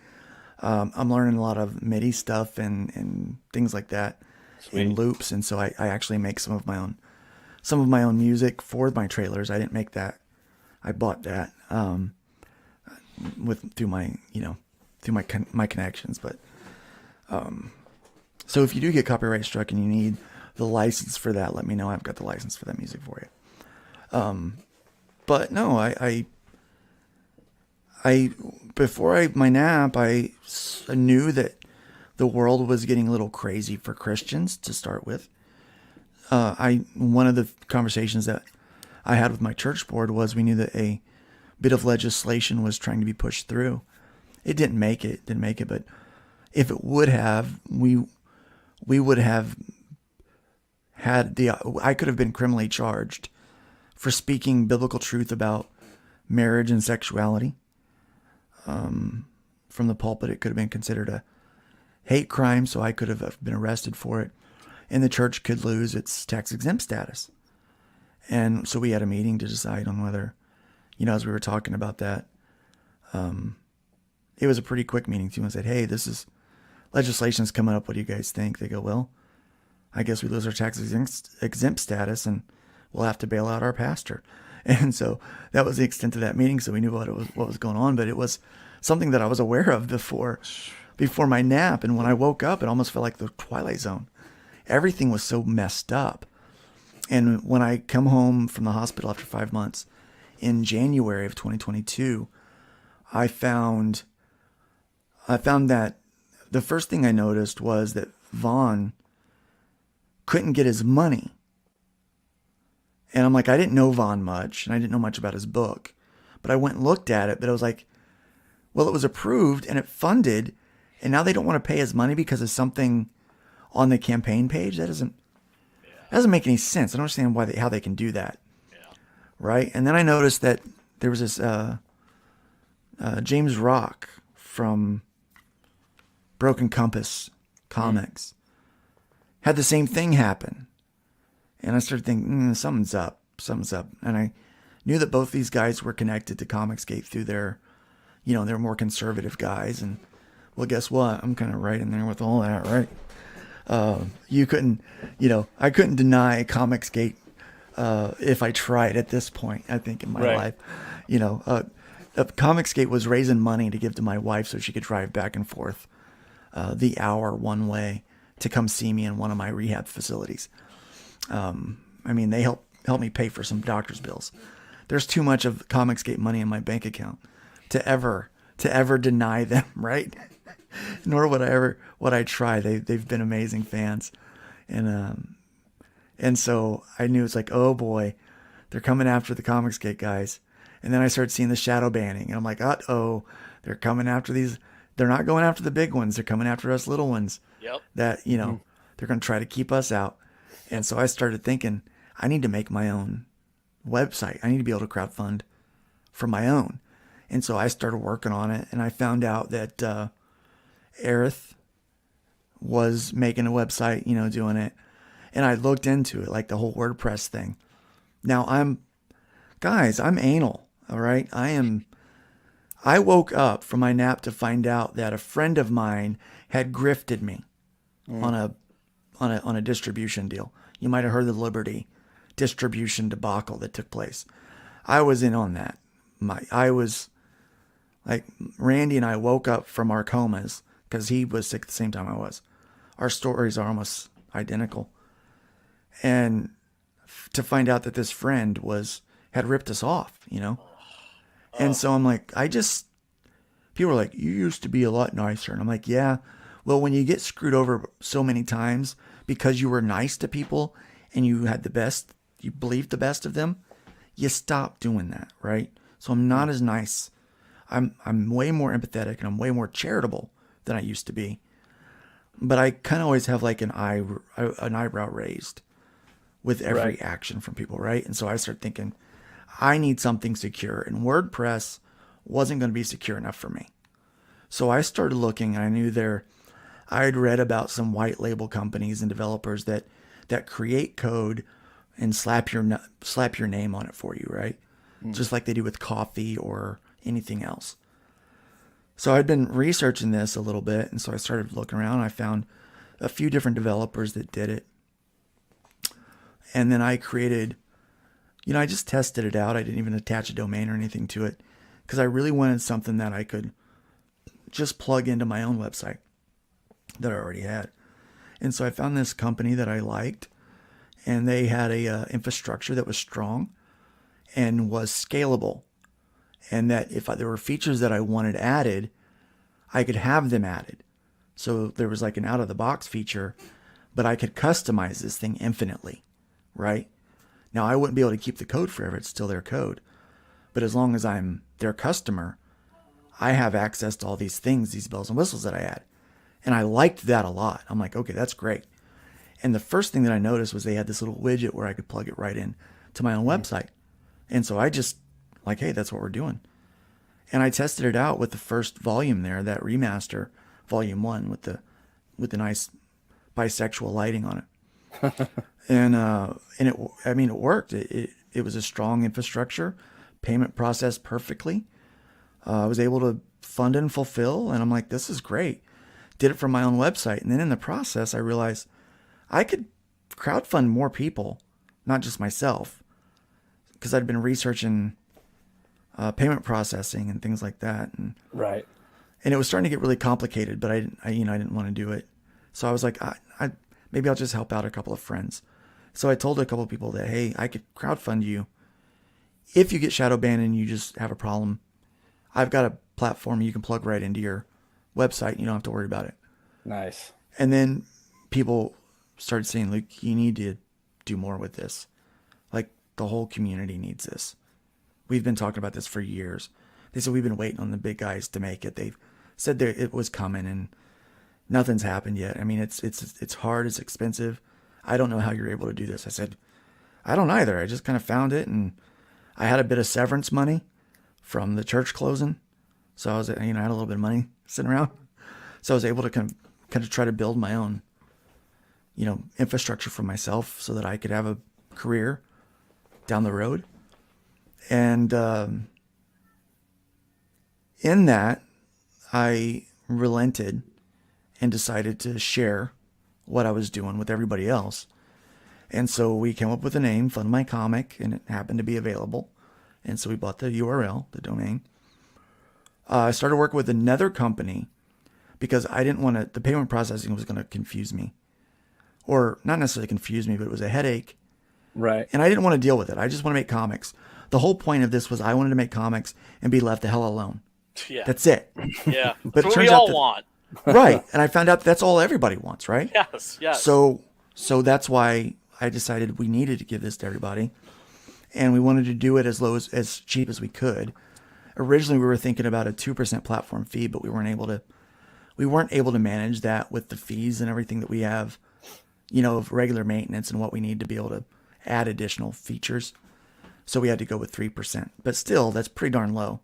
I'm learning a lot of MIDI stuff and things like that. Sweet. In loops, and so I actually make some of my own music for my trailers. I didn't make that. I bought that through my connections. But so if you do get copyright struck and you need the license for that, let me know. I've got the license for that music for you. But no, I before my nap, I knew that the world was getting a little crazy for Christians to start with. One of the conversations that I had with my church board was we knew that a bit of legislation was trying to be pushed through. It didn't make it, but if it would have, we would have had I could have been criminally charged for speaking biblical truth about marriage and sexuality. from the pulpit, it could have been considered a hate crime, so I could have been arrested for it, and the church could lose its tax exempt status. And so we had a meeting to decide on whether, as we were talking about that, it was a pretty quick meeting too. I said, hey, this is legislation's coming up. What do you guys think? They go, well, I guess we lose our tax exempt status and we'll have to bail out our pastor. And so that was the extent of that meeting. So we knew what was going on, but it was something that I was aware of before my nap. And when I woke up, it almost felt like the Twilight Zone. Everything was so messed up. And when I come home from the hospital after 5 months in January of 2022, I found that the first thing I noticed was that Vaughn couldn't get his money. And I'm like, I didn't know Vaughn much, and I didn't know much about his book. But I went and looked at it, but I was like, well, it was approved and it funded, and now they don't want to pay his money because of something on the campaign page? That doesn't make any sense. I don't understand how they can do that. Yeah. Right? And then I noticed that there was this James Rock from Broken Compass Comics had the same thing happen. And I started thinking, something's up. And I knew that both these guys were connected to Comicsgate through their, they're more conservative guys. And well, guess what? I'm kind of right in there with all that, right? You couldn't, I couldn't deny Comicsgate if I tried at this point, I think, in my life. Comicsgate was raising money to give to my wife so she could drive back and forth the hour one way to come see me in one of my rehab facilities. They help me pay for some doctor's bills. There's too much of Comicsgate money in my bank account to ever deny them, right? Nor would I try. They've been amazing fans. And so I knew it's like, oh boy, they're coming after the Comicsgate guys. And then I started seeing the shadow banning, and I'm like, uh-oh, they're coming after these. They're not going after the big ones. They're coming after us little ones. Yep. That, they're going to try to keep us out. And so I started thinking, I need to make my own website. I need to be able to crowdfund for my own. And so I started working on it, and I found out that Aerith was making a website, doing it. And I looked into it, like the whole WordPress thing. Now I'm anal, all right? I woke up from my nap to find out that a friend of mine had grifted me on a distribution deal. You might have heard of the Liberty distribution debacle that took place. I was in on that. I was like, Randy and I woke up from our comas because he was sick at the same time I was. Our stories are almost identical. And to find out that this friend had ripped us off, And so I'm like, people are like, you used to be a lot nicer. And I'm like, yeah, well, when you get screwed over so many times because you were nice to people and you had you believed the best of them, you stop doing that, right? So I'm not as nice. I'm way more empathetic and I'm way more charitable than I used to be. But I kind of always have like an eyebrow raised with every action from people, right? And so I started thinking, I need something secure, and WordPress wasn't going to be secure enough for me. So I started looking, and I knew I had read about some white label companies and developers that create code and slap your name on it for you, right? Just like they do with coffee or anything else. So I'd been researching this a little bit, and so I started looking around, and I found a few different developers that did it. And then I created, I just tested it out. I didn't even attach a domain or anything to it because I really wanted something that I could just plug into my own website that I already had. And so I found this company that I liked, and they had a infrastructure that was strong and was scalable. And that if there were features that I wanted added, I could have them added. So there was like an out-of-the-box feature, but I could customize this thing infinitely, right? Now, I wouldn't be able to keep the code forever. It's still their code. But as long as I'm their customer, I have access to all these things, these bells and whistles that I add. And I liked that a lot. I'm like, okay, that's great. And the first thing that I noticed was they had this little widget where I could plug it right in to my own website. And so I just like, hey, that's what we're doing. And I tested it out with the first volume there, that remaster, volume 1, with the nice bisexual lighting on it. and it worked. It was a strong infrastructure, payment processed perfectly. I was able to fund and fulfill, and I'm like, this is great. Did it from my own website. And then in the process, I realized I could crowdfund more people, not just myself, because I'd been researching payment processing and things like that. And Right. and it was starting to get really complicated, but I didn't want to do it. So I was like, I maybe I'll just help out a couple of friends. So I told a couple of people that, hey, I could crowdfund you. If you get shadow banned and you just have a problem, I've got a platform you can plug right into your website. You don't have to worry about it. Nice. And then people started saying, look, you need to do more with this. Like, the whole community needs this. We've been talking about this for years. They said, we've been waiting on the big guys to make it. They've said that it was coming and nothing's happened yet. I mean, it's hard. It's expensive. I don't know how you're able to do this. I said, I don't either. I just kind of found it, and I had a bit of severance money from the church closing. So I was, I had a little bit of money sitting around. So I was able to kind of try to build my own, infrastructure for myself so that I could have a career down the road. And in that, I relented and decided to share what I was doing with everybody else. And so we came up with a name, Fund My Comic, and it happened to be available. And so we bought the URL, the domain. I started working with another company because I didn't want to, the payment processing was going to confuse me. Or not necessarily confuse me, but it was a headache. Right. And I didn't want to deal with it. I just want to make comics. The whole point of this was I wanted to make comics and be left the hell alone. Yeah. That's it. Yeah. But That's it what we turns out all that- want. Right. And I found out that's all everybody wants, right? Yes. Yes. So that's why I decided we needed to give this to everybody. And we wanted to do it as low as cheap as we could. Originally, we were thinking about a 2% platform fee, but we weren't able to manage that with the fees and everything that we have, of regular maintenance and what we need to be able to add additional features. So we had to go with 3%. But still, that's pretty darn low.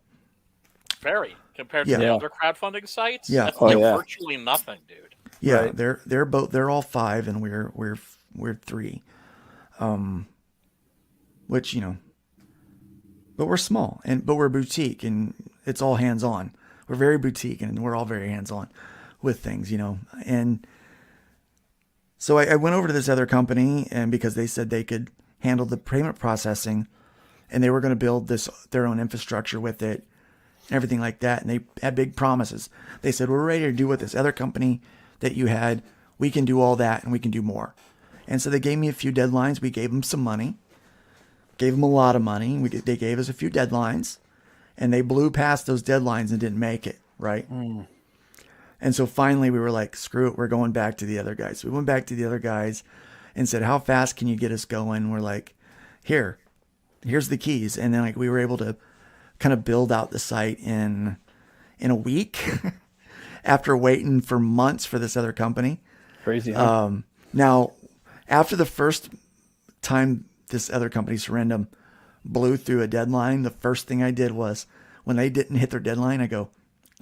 Very. Compared to Yeah. the other crowdfunding sites? Yeah. That's Oh, like yeah. virtually nothing, dude. Yeah, Right. they're all 5 and we're 3. Which, but we're small but we're boutique and it's all hands on. We're very boutique and we're all very hands on with things, And so I went over to this other company, and because they said they could handle the payment processing and they were going to build their own infrastructure with it and everything like that. And they had big promises. They said, we're ready to do with this other company that you had. We can do all that and we can do more. And so they gave me a few deadlines. We gave them some money, gave them a lot of money. They gave us a few deadlines, and they blew past those deadlines and didn't make it. Right. And so finally we were like, screw it. We're going back to the other guys. So we went back to the other guys and said, how fast can you get us going? We're like, here's the keys. And then we were able to kind of build out the site in a week after waiting for months for this other company. Crazy. Huh? Now, after the first time this other company, Surrendum, blew through a deadline, the first thing I did was, when they didn't hit their deadline, I go,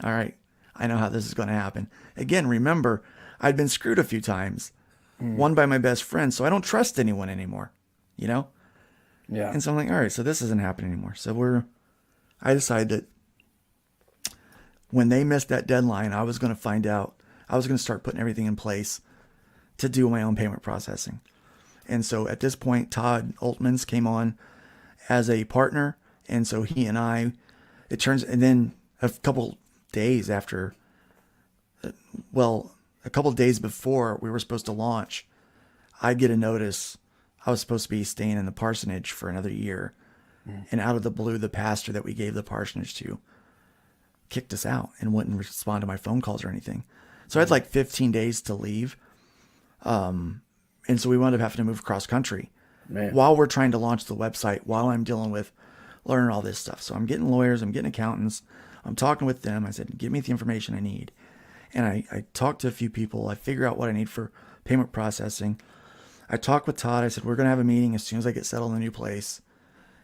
all right, I know how this is going to happen. Again, remember, I'd been screwed a few times, one by my best friend, so I don't trust anyone anymore, Yeah. And so I'm like, all right, so this isn't happening anymore. So I decided that when they missed that deadline, I was going to start putting everything in place to do my own payment processing. And so at this point, Todd Altmans came on as a partner. And so he and I, and then a couple days before we were supposed to launch, I get a notice. I was supposed to be staying in the parsonage for another year. And out of the blue, the pastor that we gave the parsonage to kicked us out and wouldn't respond to my phone calls or anything. So I had like 15 days to leave. And so we wound up having to move cross country while we're trying to launch the website, while I'm dealing with learning all this stuff. So I'm getting lawyers, I'm getting accountants, I'm talking with them. I said, give me the information I need. And I talked to a few people. I figure out what I need for payment processing. I talked with Todd. I said, we're going to have a meeting as soon as I get settled in the new place.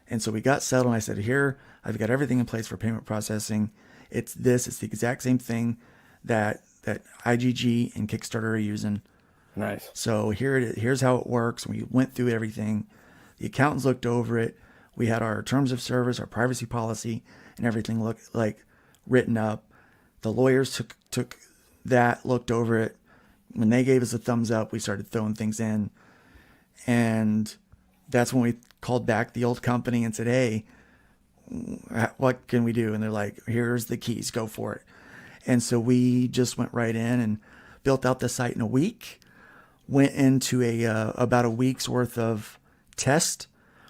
And so we got settled, and I said, here, I've got everything in place for payment processing. It's the exact same thing that IGG and Kickstarter are using. Nice. So here's how it works. We went through everything. The accountants looked over it. We had our terms of service, our privacy policy, and everything looked like written up. The lawyers took that, looked over it. When they gave us a thumbs up, we started throwing things in. And that's when we called back the old company and said, hey, what can we do? And they're like, here's the keys, go for it. And so we just went right in and built out the site in a week, went into about a week's worth of test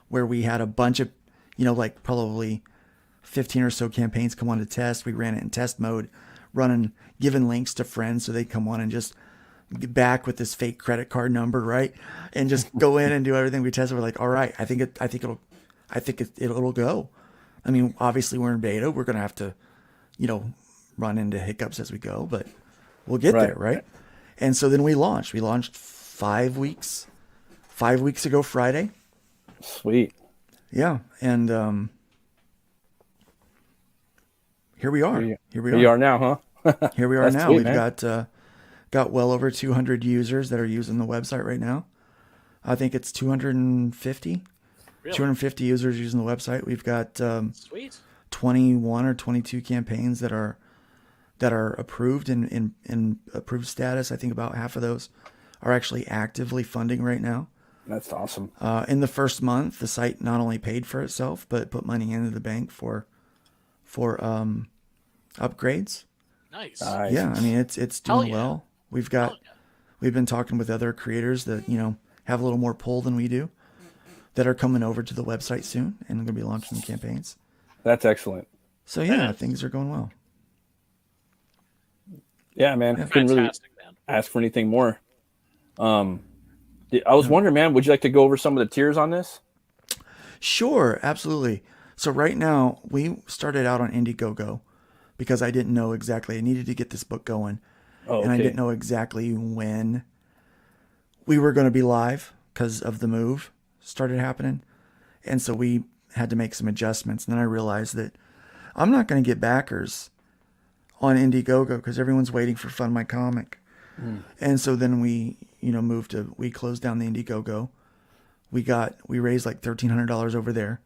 where we had a bunch of, like probably 15 or so campaigns come on to test. We ran it in test mode, giving links to friends so they come on and just get back with this fake credit card number, right? And just go in and do everything we tested. We're like, all right, I think it'll go. I mean, obviously we're in beta. We're going to have to, run into hiccups as we go, but we'll get there, right? And so then we launched. We launched 5 weeks ago Friday. Sweet. Yeah, and here we are. Here we are now, huh? Here we are now. Sweet, We've man. got well over 200 users that are using the website right now. I think it's 250. Really? 250 users using the website. We've got Sweet. 21 or 22 campaigns that are approved in approved status. I think about half of those are actually actively funding right now. That's awesome. In the first month, the site not only paid for itself, but put money into the bank for upgrades. Nice. Yeah, I mean it's doing well. We've been talking with other creators that have a little more pull than we do, that are coming over to the website soon and going to be launching the campaigns. That's excellent. So yeah, things are going well. Yeah, man. Couldn't really man. ask for anything more. I was wondering, man, would you like to go over some of the tiers on this? Sure, absolutely. So right now, we started out on Indiegogo because I didn't know exactly. I needed to get this book going. Oh, okay. And I didn't know exactly when we were going to be live because of the move started happening. And so we had to make some adjustments. And then I realized that I'm not going to get backers on Indiegogo because everyone's waiting for Fund My Comic. And so then we closed down the Indiegogo. We raised like $1,300 over there.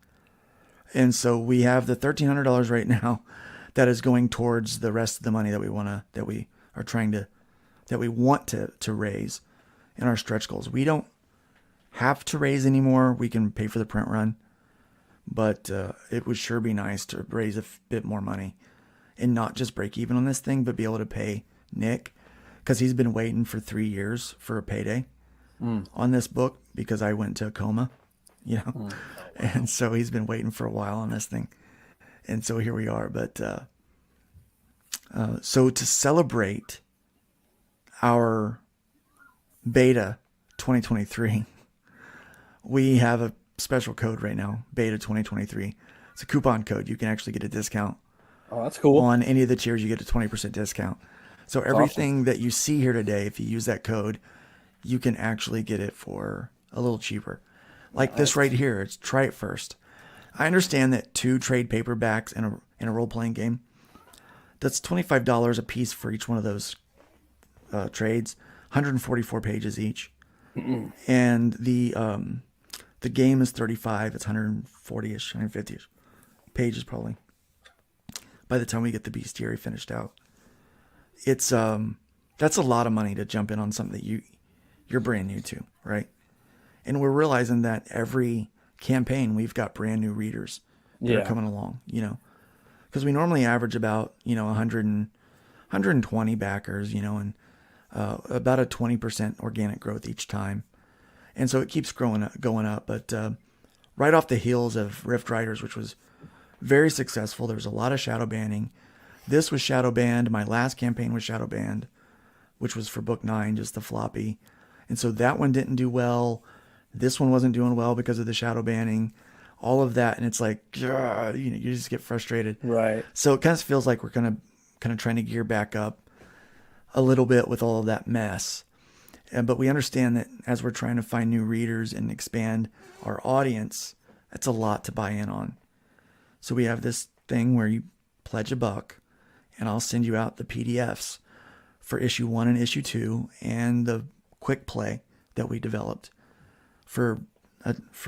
And so we have the $1,300 right now that is going towards the rest of the money that we want to raise in our stretch goals. We don't have to raise anymore. We can pay for the print run, but it would sure be nice to raise a bit more money and not just break even on this thing, but be able to pay Nick, because he's been waiting for 3 years for a payday on this book because I went to a coma, and so he's been waiting for a while on this thing. And so here we are. But so to celebrate our beta 2023, we have a special code right now, beta 2023. It's a coupon code. You can actually get a discount. Oh, that's cool. On any of the tiers, you get a 20% discount. So everything that you see here today, if you use that code, you can actually get it for a little cheaper. Like this right here, it's Try It First. I understand that 2 trade paperbacks in a role-playing game, that's $25 a piece for each one of those trades, 144 pages each. And the game is 35. It's 140-ish, 150-ish pages probably by the time we get the bestiary finished out. It's that's a lot of money to jump in on something that you're brand new to, right? And we're realizing that every campaign we've got brand new readers that are coming along, because we normally average about 120 backers, and about a 20% organic growth each time, and so it keeps going up. But right off the heels of Rift Riders, which was very successful, there was a lot of shadow banning. This was shadow banned. My last campaign was shadow banned, which was for book 9, just the floppy. And so that one didn't do well. This one wasn't doing well because of the shadow banning, all of that. And it's like, you just get frustrated. Right. So it kind of feels like we're kind of trying to gear back up a little bit with all of that mess. But we understand that as we're trying to find new readers and expand our audience, That's a lot to buy in on. So we have this thing where you pledge $1, and I'll send you out the PDFs for issue 1 and issue 2 and the quick play that we developed for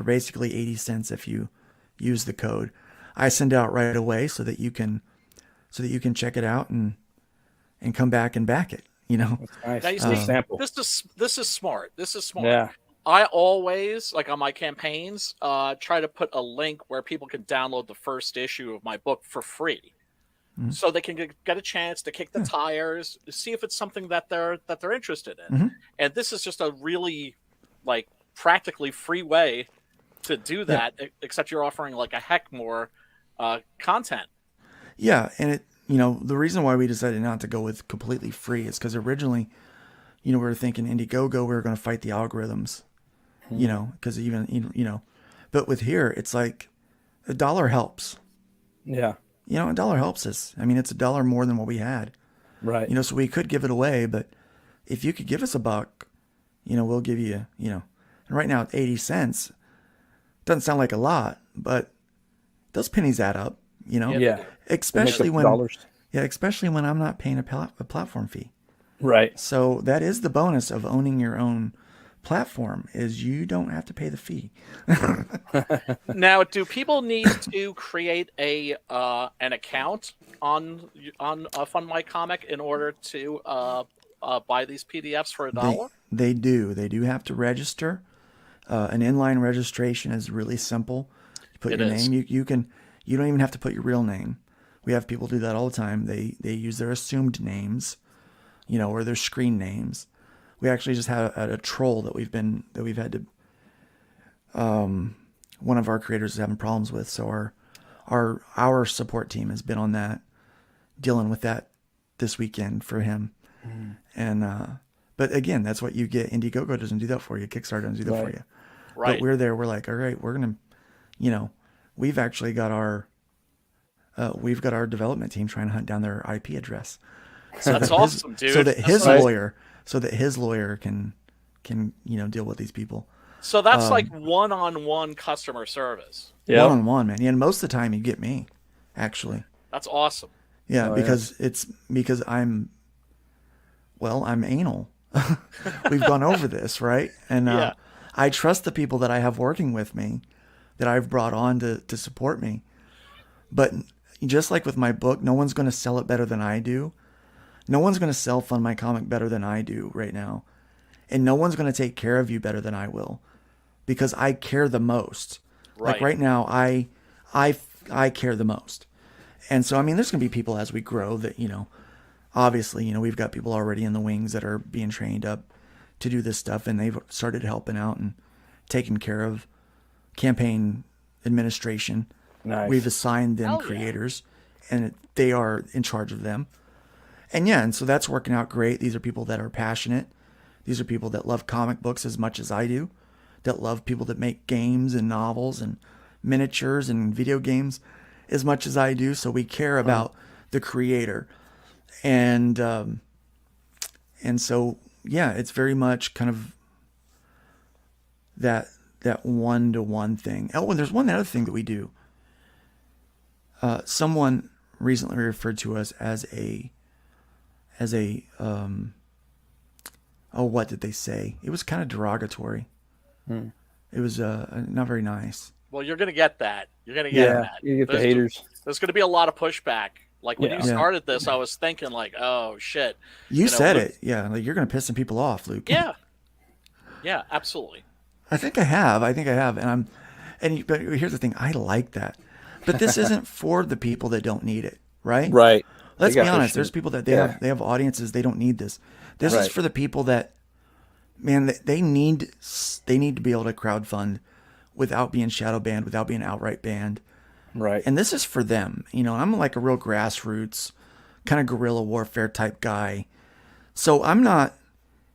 basically 80 cents if you use the code. I send out right away so that you can check it out and come back and back it. That's nice. Now, you see, sample. this is smart. This is smart. Yeah. I always, like on my campaigns, try to put a link where people can download the first issue of my book for free, so they can get a chance to kick the tires, see if it's something that they're interested in. And this is just a really like practically free way to do that. Except you're offering like a heck more content. Yeah, and it the reason why we decided not to go with completely free is because originally, we were thinking Indiegogo, we were going to fight the algorithms. Because even, but with here, it's like $1 helps. Yeah. $1 helps us. I mean, it's $1 more than what we had. Right. So we could give it away, but if you could give us $1, we'll give you, and right now it's 80 cents. Doesn't sound like a lot, but those pennies add up, Yeah. especially when, dollars. especially when I'm not paying a platform fee. Right. So that is the bonus of owning your own platform, is you don't have to pay the fee. Now, do people need to create an account on Fund My Comic in order to buy these PDFs for $1? They do. They do have to register. An inline registration is really simple. You put your name. You don't even have to put your real name. We have people do that all the time. They use their assumed names, or their screen names. We actually just had a troll that we've had to, one of our creators is having problems with. So our support team has been on that, dealing with that this weekend for him. And, but again, that's what you get. Indiegogo doesn't do that for you. Kickstarter doesn't do that for you. Right. But we're there. We're like, all right, we're going to, we've actually got our development team trying to hunt down their IP address. So that's awesome, dude. So that his lawyer can deal with these people. So that's like one-on-one customer service. Yeah. One-on-one, man. Yeah, and most of the time you get me, actually. That's awesome. Yeah, because I'm anal. We've gone over this, right? And I trust the people that I have working with me, that I've brought on to support me. But just like with my book, no one's going to sell it better than I do. No one's going to sell Fund My Comic better than I do right now. And no one's going to take care of you better than I will, because I care the most. Right. Like right now, I care the most. And so, I mean, there's going to be people as we grow that, obviously, we've got people already in the wings that are being trained up to do this stuff, and they've started helping out and taking care of campaign administration. Nice. We've assigned them creators, and they are in charge of them. And so that's working out great. These are people that are passionate. These are people that love comic books as much as I do, that love people that make games and novels and miniatures and video games as much as I do. So we care about the creator. And so, it's very much kind of that one-to-one thing. Oh, and there's one other thing that we do. Someone recently referred to us as a what did they say? It was kind of derogatory. It was not very nice. Well, you're going to get that. You're going to get that. You get the haters. There's going to be a lot of pushback. Like when you started this, I was thinking like, oh shit. You said it. Yeah. Like, you're going to piss some people off, Luke. Yeah. Yeah, absolutely. I think I have. But here's the thing. I like that. But this isn't for the people that don't need it. Right. Right. Let's be honest. There's people that they have audiences. They don't need this. This is for the people that, man, they need to be able to crowdfund without being shadow banned, without being outright banned. Right. And this is for them. I'm like a real grassroots kind of guerrilla warfare type guy. So I'm not,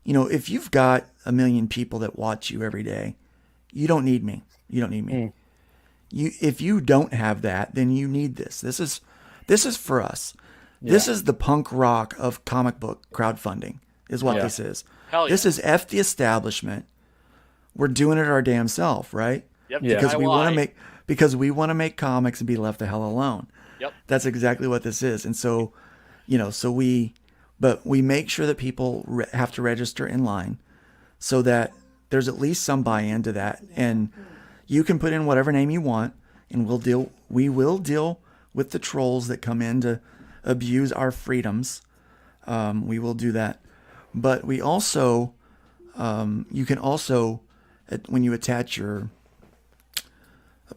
if you've got 1 million people that watch you every day, you don't need me. You don't need me. If you don't have that, then you need this. This is for us. Yeah. This is the punk rock of comic book crowdfunding is what this is. Hell yeah. This is F the establishment. We're doing it our damn self, right? Yep. Yeah. because DIY. we want to make comics and be left the hell alone. Yep. That's exactly what this is. And so, we make sure that people have to register in line so that there's at least some buy-in to that. And you can put in whatever name you want, and we will deal with the trolls that come in to abuse our freedoms. We will do that. But we also, you can also, when you attach your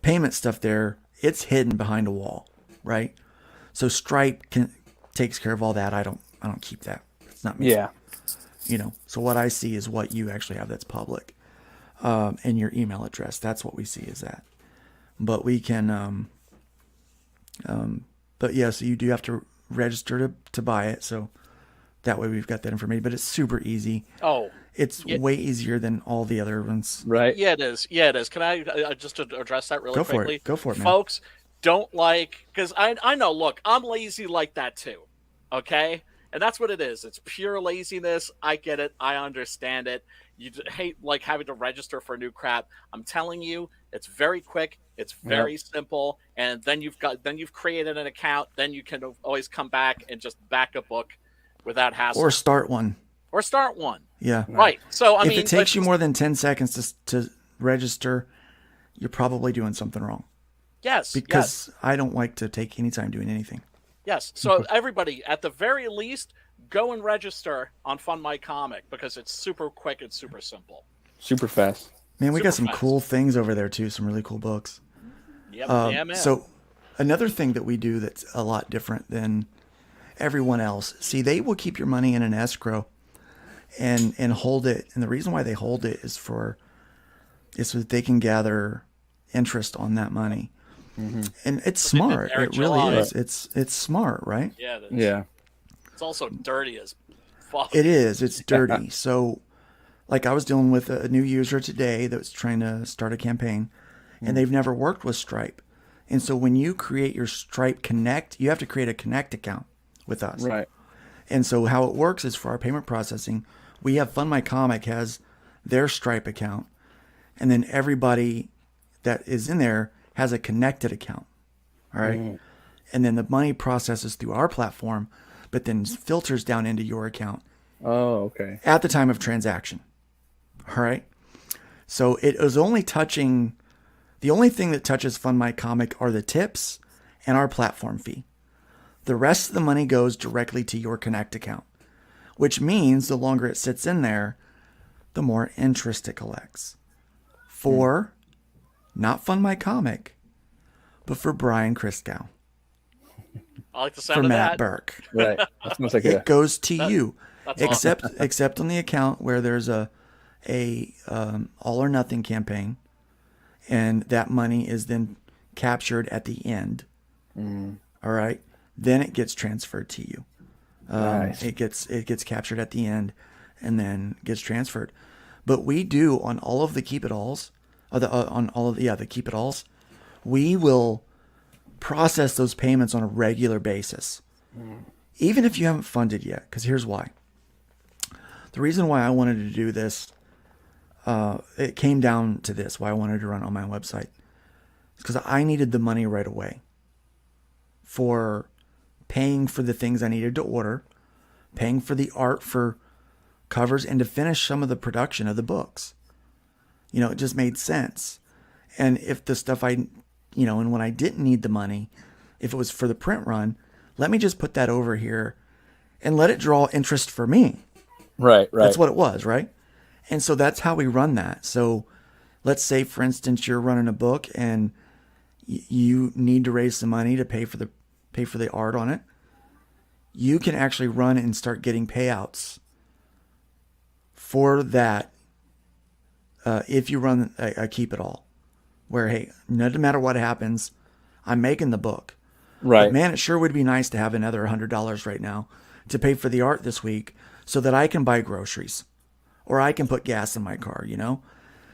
payment stuff there, it's hidden behind a wall, right? So Stripe takes care of all that. I don't keep that. It's not me. Yeah. So what I see is what you actually have that's public, and your email address. That's what we see is that. But we can, but yeah, so you do have to register to buy it. So that way we've got that information, but it's super easy. Oh, It's way easier than all the other ones. Right. yeah, it is. Yeah, it is. Can I just address that really quickly? Go for it, man. Folks, don't because I know, look, I'm lazy like that too. Okay? And that's what it is. It's pure laziness. I get it. I understand it. You hate having to register for new crap. I'm telling you, it's very quick. It's very simple. And then you've created an account. Then you can always come back and just back a book without hassle. Or start one. Yeah. Right. So I if mean, it takes you more than 10 seconds to register, you're probably doing something wrong. Yes. Because I don't like to take any time doing anything. Yes. So everybody, at the very least, go and register on Fund My Comic because it's super quick and super simple. Super fast. Man, we got Super some fast. cool things over there too. Some really cool books. Yep. Yeah, man. So another thing that we do that's a lot different than everyone else. See, they will keep your money in an escrow and hold it. And the reason why they hold it is so that they can gather interest on that money. Mm-hmm. And it's smart. It really is. It's smart, right? Yeah. It is. Yeah. It's also dirty as fuck. It is. It's dirty. So, I was dealing with a new user today that was trying to start a campaign, and they've never worked with Stripe. And so when you create your Stripe Connect, you have to create a Connect account with us. Right. And so how it works is for our payment processing, we have Fund My Comic has their Stripe account, and then everybody that is in there has a connected account. All right. And then the money processes through our platform, but then filters down into your account. Oh, okay. At the time of transaction. All right. So it is only touching, the only thing that touches Fund My Comic are the tips and our platform fee. The rest of the money goes directly to your Connect account, which means the longer it sits in there, the more interest it collects. For not Fund My Comic, but for Brian Christgau. I like the sound For of Matt that. Burke. Right. That's almost like It goes to you, that's except on the account where there's a all or nothing campaign, and that money is then captured at the end. All right, then it gets transferred to you. Nice. It gets captured at the end, and then gets transferred. But we do on all of the keep it alls, the keep it alls, we will process those payments on a regular basis, even if you haven't funded yet. Because here's why. The reason why I wanted to do this, it came down to this, why I wanted to run on my website. It's because I needed the money right away for paying for the things I needed to order, paying for the art for covers, and to finish some of the production of the books. It just made sense. And if the stuff and when I didn't need the money, if it was for the print run, let me just put that over here and let it draw interest for me. Right. That's what it was, right? And so that's how we run that. So let's say, for instance, you're running a book and you need to raise some money to pay for the art on it. You can actually run and start getting payouts for that if you run a keep it all, where, hey, no matter what happens, I'm making the book. Right. But man, it sure would be nice to have another $100 right now to pay for the art this week so that I can buy groceries or I can put gas in my car,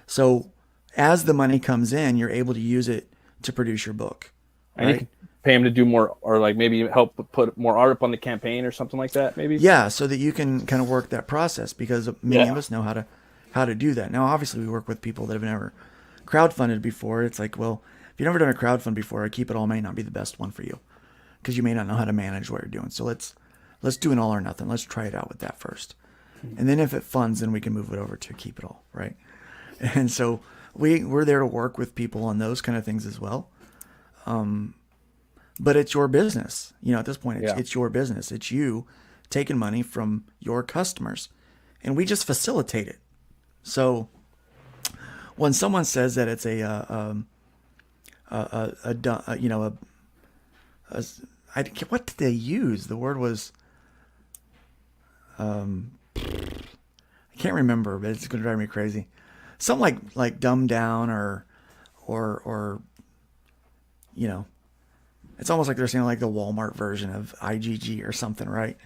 So as the money comes in, you're able to use it to produce your book. And right? you can pay him to do more, or maybe help put more art up on the campaign or something like that, maybe? Yeah, so that you can kind of work that process, because many of us know how to do that. Now, obviously, we work with people that have never crowdfunded before, it's like, well, if you've never done a crowdfund before, a keep it all may not be the best one for you because you may not know how to manage what you're doing. So let's do an all or nothing. Let's try it out with that first. And then if it funds, then we can move it over to keep it all, right? And so we're there to work with people on those kind of things as well. But it's your business. At this point, it's your business. It's you taking money from your customers. And we just facilitate it. So when someone says that it's what did they use? The word was, I can't remember, but it's going to drive me crazy. Something like dumbed down or it's almost like they're saying like the Walmart version of IGG or something, right?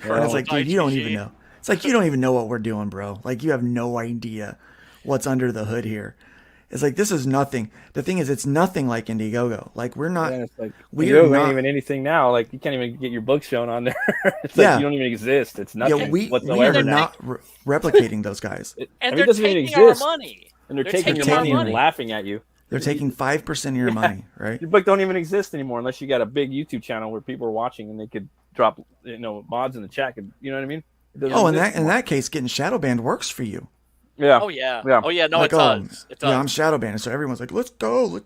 And it's like, dude, you don't even know. It's like, you don't even know what we're doing, bro. Like, you have no idea what's under the hood here. It's like, this is nothing. The thing is, it's nothing like Indiegogo. Like, we're not. It's like, Indiegogo ain't even anything now. Like, you can't even get your books shown on there. It's like you don't even exist. It's nothing whatsoever. We are not replicating those guys. And they're taking our money. And they're taking your money and laughing at you. They're taking 5% of your money, right? Your book don't even exist anymore unless you got a big YouTube channel where people are watching and they could drop, mods in the chat. You know what I mean? In that case, getting shadow banned works for you. Yeah. Oh yeah. Yeah. Oh yeah. No, like, it does. It does. Yeah, I'm shadow banned, so everyone's like, "Let's go."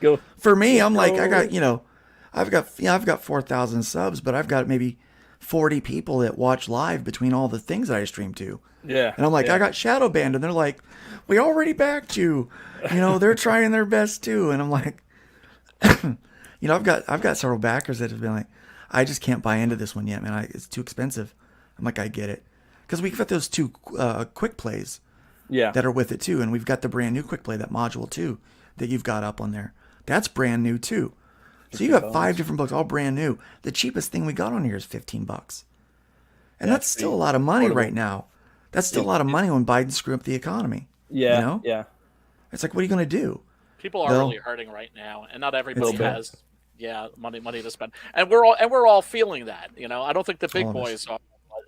Go. For me, I'm like, I've got 4,000 subs, but I've got maybe 40 people that watch live between all the things that I stream to. Yeah. And I'm like, I got shadow banned, and they're like, "We already backed you." They're trying their best too, and I'm like, I've got several backers that have been like, I just can't buy into this one yet, man. It's too expensive. I'm like, I get it. Because we've got those two quick plays that are with it too. And we've got the brand new quick play, that module too, that you've got up on there. That's brand new too. So you got 5 different books, all brand new. The cheapest thing we got on here is $15. And that's still a lot of money right now. That's still a lot of money when Biden screwed up the economy. Yeah. Yeah. It's like, what are you going to do? People are really hurting right now, and not everybody has money to spend. And we're all feeling that. I don't think the big boys are.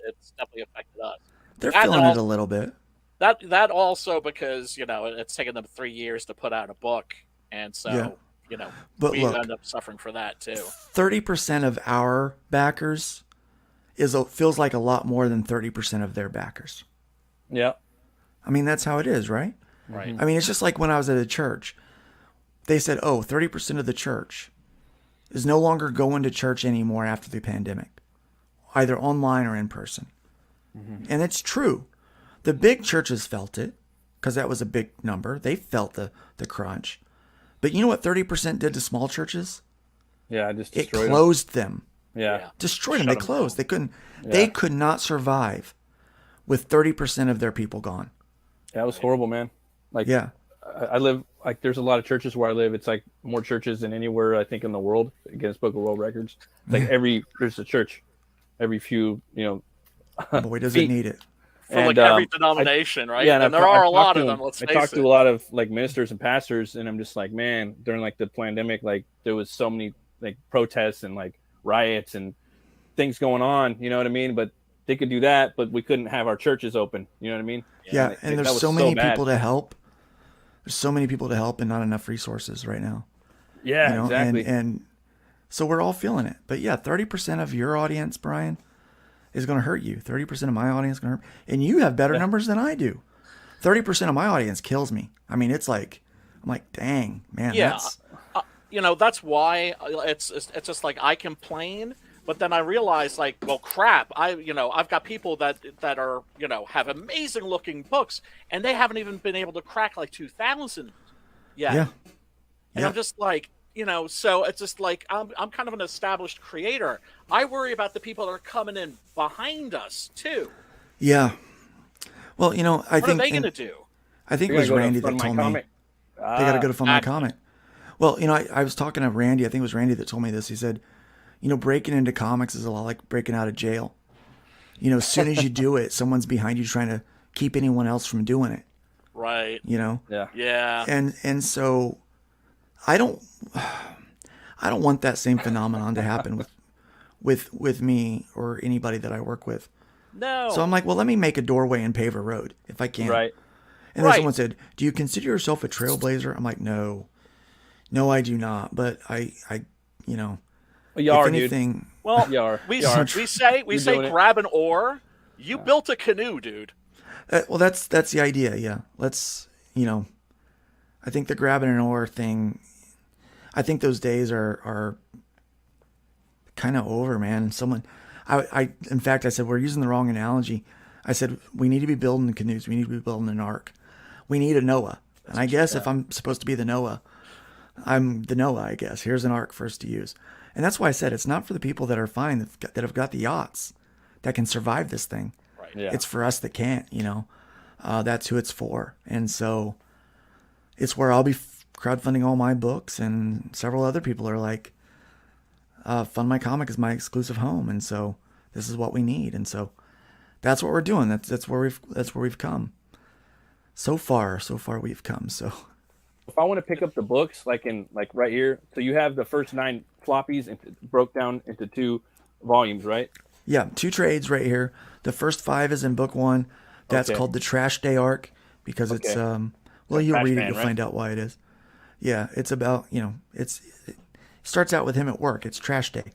It's definitely affected us. They're feeling it a little bit. That also because it's taken them 3 years to put out a book, and so but we look, end up suffering for that too. 30% of our backers feels like a lot more than 30% of their backers. Yeah. I mean, that's how it is, right? Right. I mean, it's just like when I was at a church. They said, 30% of the church is no longer going to church anymore after the pandemic, either online or in person. Mm-hmm. And it's true. The big churches felt it because that was a big number. They felt the crunch. But you know what 30% did to small churches? Yeah, it closed them. Yeah. Destroyed them. They closed. They couldn't. Yeah. They could not survive with 30% of their people gone. That was horrible, man. Like, I live, like, there's a lot of churches where I live. It's like more churches than anywhere, I think, in the world, against Book of World Records. Like there's a church every few, boy, does it need it. For every denomination, right? Yeah. And there are a lot of them, let's face it. I talked to a lot of like ministers and pastors, and I'm just like, man, during like the pandemic, like there was so many like protests and like riots and things going on, you know what I mean? But they could do that, but we couldn't have our churches open, you know what I mean? Yeah, and there's so many people to help. There's so many people to help and not enough resources right now. Yeah, exactly. And so we're all feeling it. But yeah, 30% of your audience, Brian, is going to hurt you. 30% of my audience is going to hurt. And you have better numbers than I do. 30% of my audience kills me. I mean, it's like, I'm like, dang, man. Yeah, that's why it's just like I complain. But then I realized, like, well, crap. I've got people that are, have amazing looking books, and they haven't even been able to crack like 2,000 yet. Yeah. And I'm just like, so it's just like I'm kind of an established creator. I worry about the people that are coming in behind us too. Yeah. Well, I think what are they going to do? I think it was Randy that told me they got to go to Fund My Comic. Well, I was talking to Randy. I think it was Randy that told me this. He said, breaking into comics is a lot like breaking out of jail. As soon as you do it, someone's behind you trying to keep anyone else from doing it. Right. Yeah. Yeah. And so I don't want that same phenomenon to happen with me or anybody that I work with. No. So I'm like, well, let me make a doorway and pave a road if I can. Right. And then someone said, "Do you consider yourself a trailblazer?" I'm like, "No, I do not." But I you know, Well, you if are, anything, dude. Well, You are. we You are. say You're doing it. grab an oar. You built a canoe, dude. well, that's the idea. Yeah, let's I think the grabbing an oar thing. I think those days are kind of over, man. In fact, I said we're using the wrong analogy. I said we need to be building canoes. We need to be building an ark. We need a Noah. And I guess if I'm supposed to be the Noah, I'm the Noah, I guess. Here's an ark for us to use. And that's why I said it's not for the people that are fine, that have got the yachts, that can survive this thing. Right. Yeah. It's for us that can't, That's who it's for. And so it's where I'll be crowdfunding all my books, and several other people are like, Fund My Comic is my exclusive home. And so this is what we need. And so that's what we're doing. That's where we've come. So far we've come. So if I want to pick up the books, like right here, so you have the first 9 floppies and broke down into 2 volumes, right? yeah, 2 trades right here. The first 5 is in book 1. That's Okay. called the Trash Day arc because it's you'll Trash read Man, it, you'll right? find out why it is. Yeah, it's about it starts out with him at work. It's Trash Day.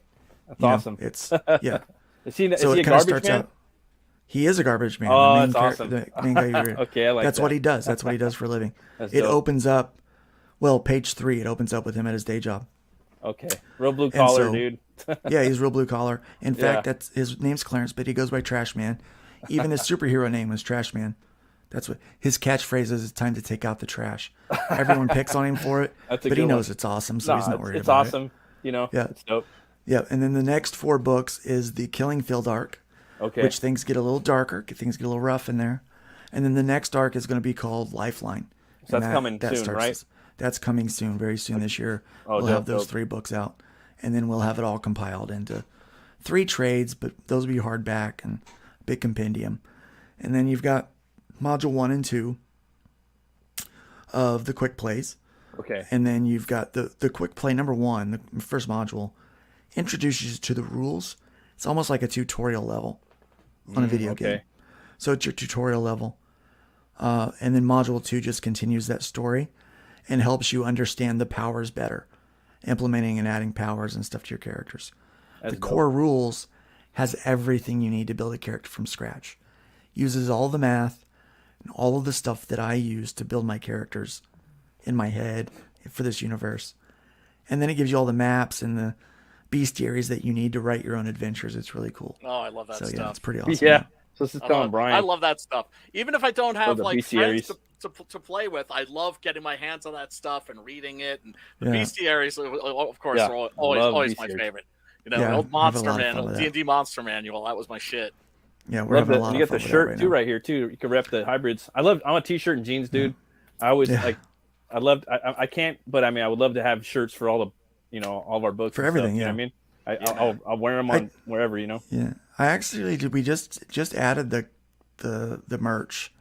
That's awesome. It's yeah. Is he So a it kind of garbage starts man? out. He is a garbage man. Oh, the main that's awesome. The main guy you read. Okay, I like That's that. what he does. That's what he does for a living. That's It dope. opens up. Well, page 3. It opens up with him at his day job. Okay, real blue collar, so- dude. Yeah, he's real blue collar. In Yeah. fact, that's his name's Clarence, but he goes by Trash Man. Even his superhero name was Trash Man. That's what his catchphrase is. It's time to take out the trash. Everyone picks on him for it, That's a but he good knows one. it's awesome, so he's not worried it's about awesome. it. Yeah, it's dope. Yeah, and then the next 4 books is the Killing Field arc, Okay, which things get a little darker, things get a little rough in there. And then the next arc is going to be called Lifeline. So And that's coming soon, right? That's coming soon, very soon this year. Oh, we'll dope, have those dope. 3 books out, and then we'll have it all compiled into 3 trades, but those will be hardback and big compendium. And then you've got module 1 and 2 of the quick plays. okay, And then you've got the quick play number 1, the first module, introduces you to the rules. It's almost like a tutorial level on a video game. okay. So it's your tutorial level. And then module 2 just continues that story and helps you understand the powers better, implementing and adding powers and stuff to your characters. That's The dope. core rules has everything you need to build a character from scratch. Uses all the math and all of the stuff that I use to build my characters in my head for this universe. And then it gives you all the maps and the bestiaries that you need to write your own adventures. It's really cool. Oh, I love that So yeah, stuff. it's pretty awesome. Yeah. So this is I telling love, Brian. I love that stuff. Even if I don't have the like friends bestiaries. to play with, I love getting my hands on that stuff and reading it. And the Yeah. bestiaries, of course, Yeah, are love always my bestiaries. favorite. Yeah, the old I have a Monster lot of Man, fun old with D&D Monster Manual. That was my shit. Yeah, we're Love having a the, lot you of get fun the with shirt that right too now. right here too. You can rep the hybrids. I'm a t-shirt and jeans dude. I always Yeah. like. I can't, but I mean, I would love to have shirts for all the, all of our books For and everything, Stuff, you know what I mean, I'll wear them on wherever, Yeah, I actually did. We just added the merch.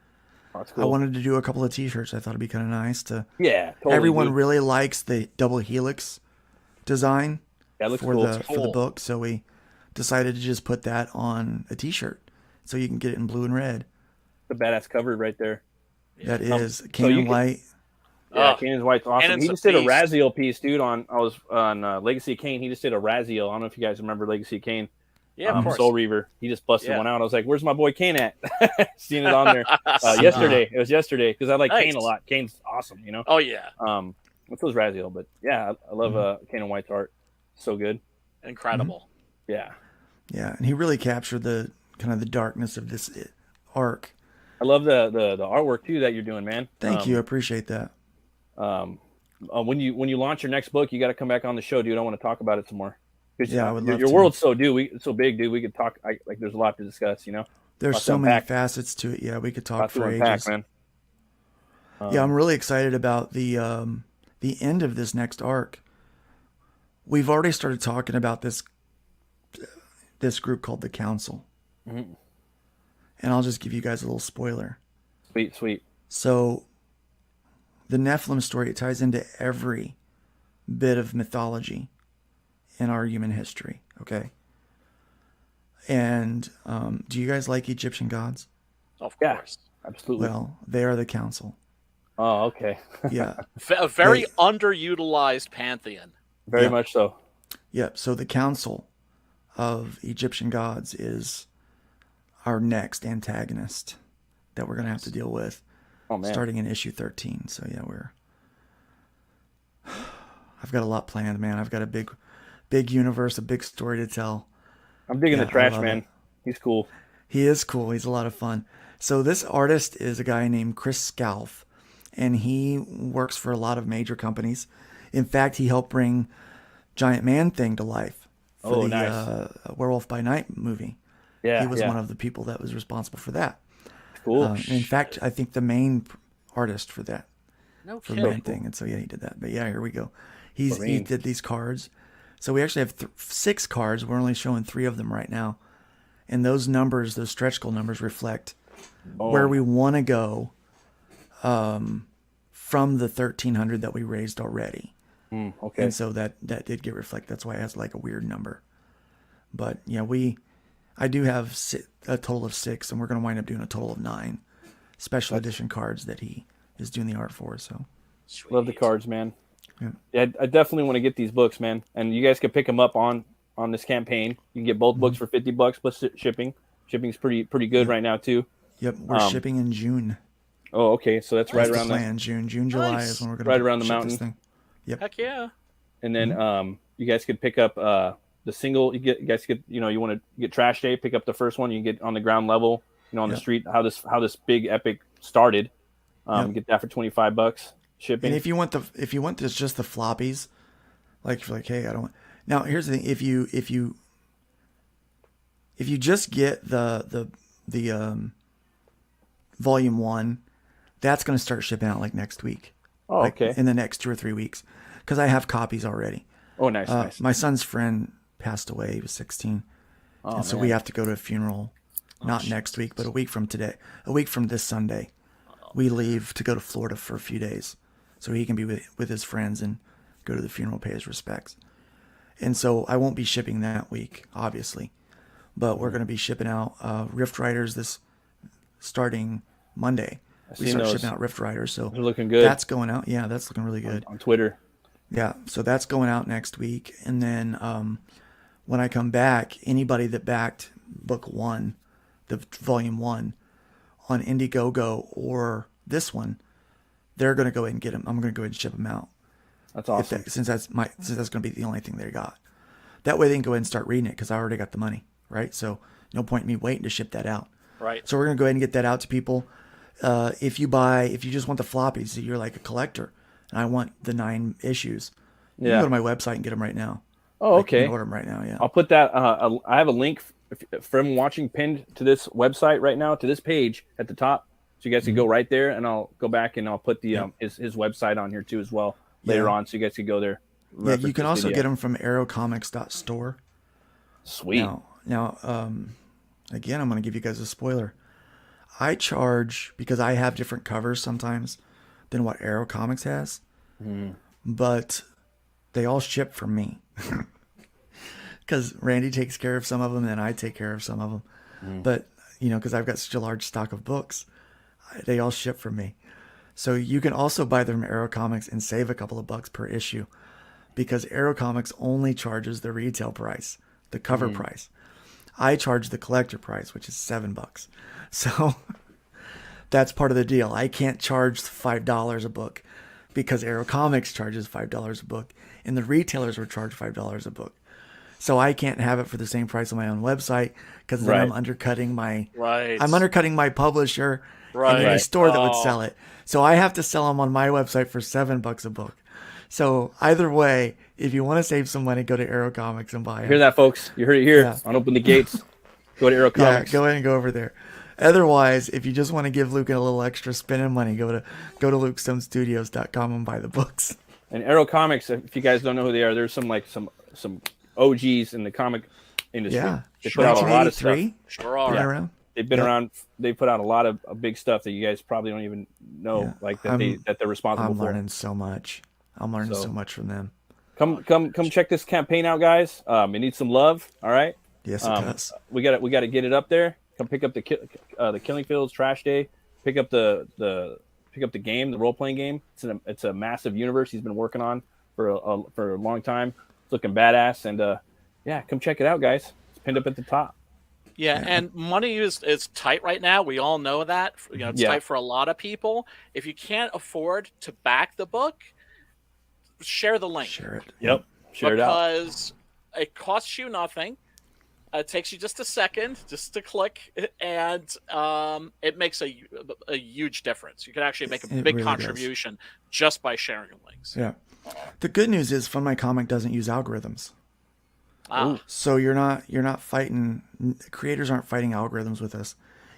Oh, that's cool. I wanted to do a couple of T-shirts. I thought it'd be kind of nice to. Yeah, totally, Everyone dude. really likes the double helix design That looks for cool. the for the book, so we decided to just put that on a T-shirt, so you can get it in blue and red. The badass cover right there. That is you Canaan can- White. Yeah, Kanan's White's awesome. Kanan's He a just did a beast. Raziel piece, dude. On Legacy of Kane. He just did a Raziel. I don't know if you guys remember Legacy of Kane. Yeah, of course. Soul Reaver. He just busted Yeah. one out. I was like, "Where's my boy Kane at?" Seen it on there yesterday. It was yesterday because I like Nice. Kane a lot. Kane's awesome, Oh yeah, What's those Raziel? But yeah, I love Kane White's art. So good. incredible. Yeah, Yeah, and he really captured the kind of the darkness of this arc. I love the artwork too that you're doing, man. Thank you, I appreciate that. When you launch your next book, you got to come back on the show, dude. I want to talk about it some more. 'Cause, Yeah, I would love your to. world's so big, dude. We could talk. Like, there's a lot to discuss. There's Lots so to many unpack. facets to it. Yeah, we could talk Lots to for unpack, ages. man. Yeah, I'm really excited about the end of this next arc. We've already started talking about this group called the Council, Mhm. and I'll just give you guys a little spoiler. Sweet. So, the Nephilim story, it ties into every bit of mythology in our human history. Okay, and do you guys like Egyptian gods? Of Yeah. course. Absolutely. Well, they are the council. Oh, okay. Yeah. A very underutilized pantheon. Very much so. Yep. So the council of Egyptian gods is our next antagonist that we're going to have to deal with starting in issue 13. So yeah, I've got a lot planned, man. I've got a big universe, a big story to tell. I'm digging the Trash Man. He's cool. He is cool. He's a lot of fun. So this artist is a guy named Christgau, and he works for a lot of major companies. In fact, he helped bring Giant Man Thing to life for the Werewolf by Night movie. Yeah, he was one of the people that was responsible for that. Cool. In fact, I think the main artist for that. No for kidding. Man Thing. And so yeah, he did that. But yeah, here we go. He did these cards. So we actually have 6 cards. We're only showing 3 of them right now. And those numbers, those stretch goal numbers, reflect where we want to go from the 1,300 that we raised already. Okay. And so that did get reflected. That's why it has like a weird number. But yeah, I do have a total of 6, and we're going to wind up doing a total of 9 special edition cards that he is doing the art for. So Sweet. Love the cards, man. Yeah. I definitely want to get these books, man. And you guys can pick them up on this campaign. You can get both books for $50 plus shipping. Shipping's pretty good right now too. Yep, we're shipping in June. Oh, okay. So that's right around the June, July Nice. is when we're going to right around the ship mountain. this thing. Yep. Heck yeah. And then you guys could pick up the single. You guys could, you want to get Trash Day, pick up the first one. You can get on the ground level, on the street. How this big epic started. Get that for $25 shipping. And if you want this just the floppies, like if you're like, hey, I don't want. Now here's the thing: if you just get the volume 1, that's going to start shipping out like next week. Oh, okay. In the next 2 or 3 weeks, because I have copies already. Oh, nice, nice. My son's friend passed away. He was 16, and so we have to go to a funeral. Not next week, but a week from today. A week from this Sunday, we leave to go to Florida for a few days, so he can be with his friends and go to the funeral, pay his respects. And so I won't be shipping that week, obviously, but we're going to be shipping out Rift Riders this starting Monday. We start shipping out Rift Riders, so they're looking good. That's going out. Yeah, that's looking really good on Twitter. Yeah, so that's going out next week, and then when I come back, anybody that backed book 1, the volume 1, on Indiegogo or this one, they're going to go ahead and get them. I'm going to go ahead and ship them out. That's awesome. Since that's going to be the only thing they got. That way they can go ahead and start reading it because I already got the money, right? So no point in me waiting to ship that out. Right. So we're going to go ahead and get that out to people. If you just want the floppies, so you're like a collector, and I want the 9 issues, you can go to my website and get them right now. Oh, okay. You can order them right now, yeah. I'll put that. I have a link from watching pinned to this website right now, to this page at the top. So you guys can go right there, and I'll go back and I'll put the his website on here too as well later on, so you guys can go there. Yeah, you can also get them from arrowcomics.store. Sweet. Now, again, I'm going to give you guys a spoiler. I charge, because I have different covers sometimes than what Arrow Comics has, but they all ship from me. Because Randy takes care of some of them, and I take care of some of them. But, because I've got such a large stock of books, they all ship from me. So you can also buy them from Arrow Comics and save a couple of bucks per issue, because Arrow Comics only charges the retail price, the cover price. I charge the collector price, which is $7. So that's part of the deal. I can't charge $5 a book because Arrow Comics charges $5 a book, and the retailers will charge $5 a book. So I can't have it for the same price on my own website, because then I'm undercutting my publisher and any store that would sell it. So I have to sell them on my website for $7 a book. So either way, if you want to save some money, go to Arrow Comics and buy it. Hear that, folks? You heard it here on Open the Gates. Go to Arrow Comics. Yeah, go ahead and go over there. Otherwise, if you just want to give Luke a little extra spending money, go to lukestonestudios.com and buy the books. And Arrow Comics, if you guys don't know who they are, there's some OGs in the comic industry. Yeah, they put out a lot of stuff. Sure are. Yeah. They've been around. They put out a lot of big stuff that you guys probably don't even know, like that they're responsible for. I'm learning so much. I'm learning so much from them. Come check this campaign out, guys. It needs some love. All right. Yes, it does. We got to get it up there. Come pick up the Killing Fields Trash Day. pick up the game, the role playing game. It's a massive universe he's been working on for a long time. It's looking badass, and yeah, come check it out, guys. It's pinned up at the top. Yeah, and money is tight right now. We all know that. You know, it's tight for a lot of people. If you can't afford to back the book, share the link. Share it. Yep. Share it out. Because it costs you nothing. It takes you just a second just to click, and it makes a huge difference. You can actually make a big really contribution just by sharing links. Yeah. The good news is Fund My Comic doesn't use algorithms. So you're not fighting, creators aren't fighting algorithms with us.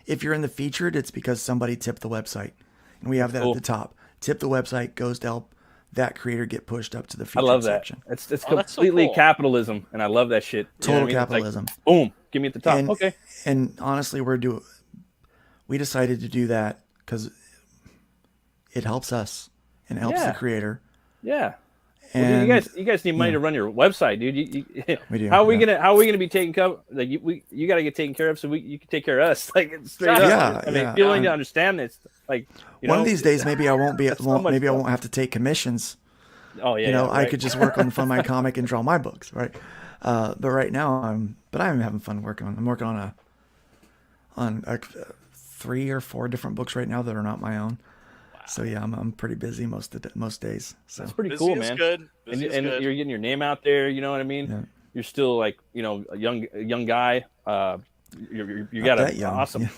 If you're in the featured, it's because somebody tipped the website, and we have that at the top. Tip the website, goes to help that creator get pushed up to the featured I love that. section. It's completely so cool. capitalism, and I love that shit. You know Total what I mean? capitalism. Like, boom, give me at the top. And, okay. And honestly, we decided to do that because it helps us and it helps the creator. Yeah. And well, dude, you guys need money to run your website, dude. we do. How are we gonna be taken care of? Like you got to get taken care of, so you can take care of us. Like straight up. Yeah, I mean, people need to understand this. Like, one of these days, maybe I won't be. Maybe I won't have to take commissions. Oh yeah. You know, right. I could just work on Fund My Comic and draw my books, right? But right now, I'm having fun working on. I'm working on 3 or 4 different books right now that are not my own. So yeah, I'm pretty busy most days. So that's pretty Busy cool, is man. good. And Busy is good. you're getting your name out there. You know what I mean? Yeah. You're still like a young guy. You got that young, awesome. yeah.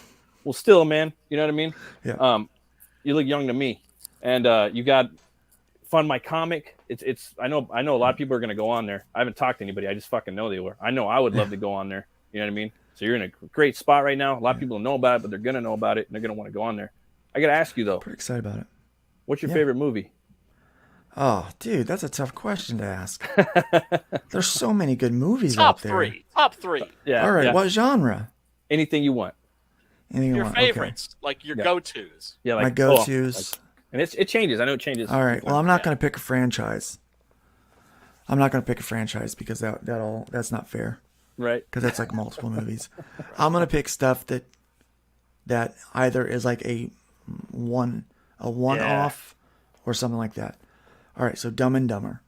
Well, still, man. You know what I mean? Yeah. You look young to me, and you got Fund My Comic. It's I know a lot of people are gonna go on there. I haven't talked to anybody. I just fucking know they were. I know I would love to go on there. You know what I mean? So you're in a great spot right now. A lot of people don't know about it, but they're gonna know about it, and they're gonna want to go on there. I gotta ask you though. Pretty excited about it. What's your favorite movie? Oh, dude, that's a tough question to ask. There's so many good movies Top out there. Top three. Yeah. All right, yeah. what genre? Anything you want. Anything Your you want? favorites, like your go-tos. Yeah, My like go-tos. and it changes. I know it changes. All right. Well, I'm not going to pick a franchise. I'm not going to pick a franchise because that's not fair. Right. Because that's like multiple movies. I'm going to pick stuff that either is like a one-off or something like that. All right. So Dumb and Dumber.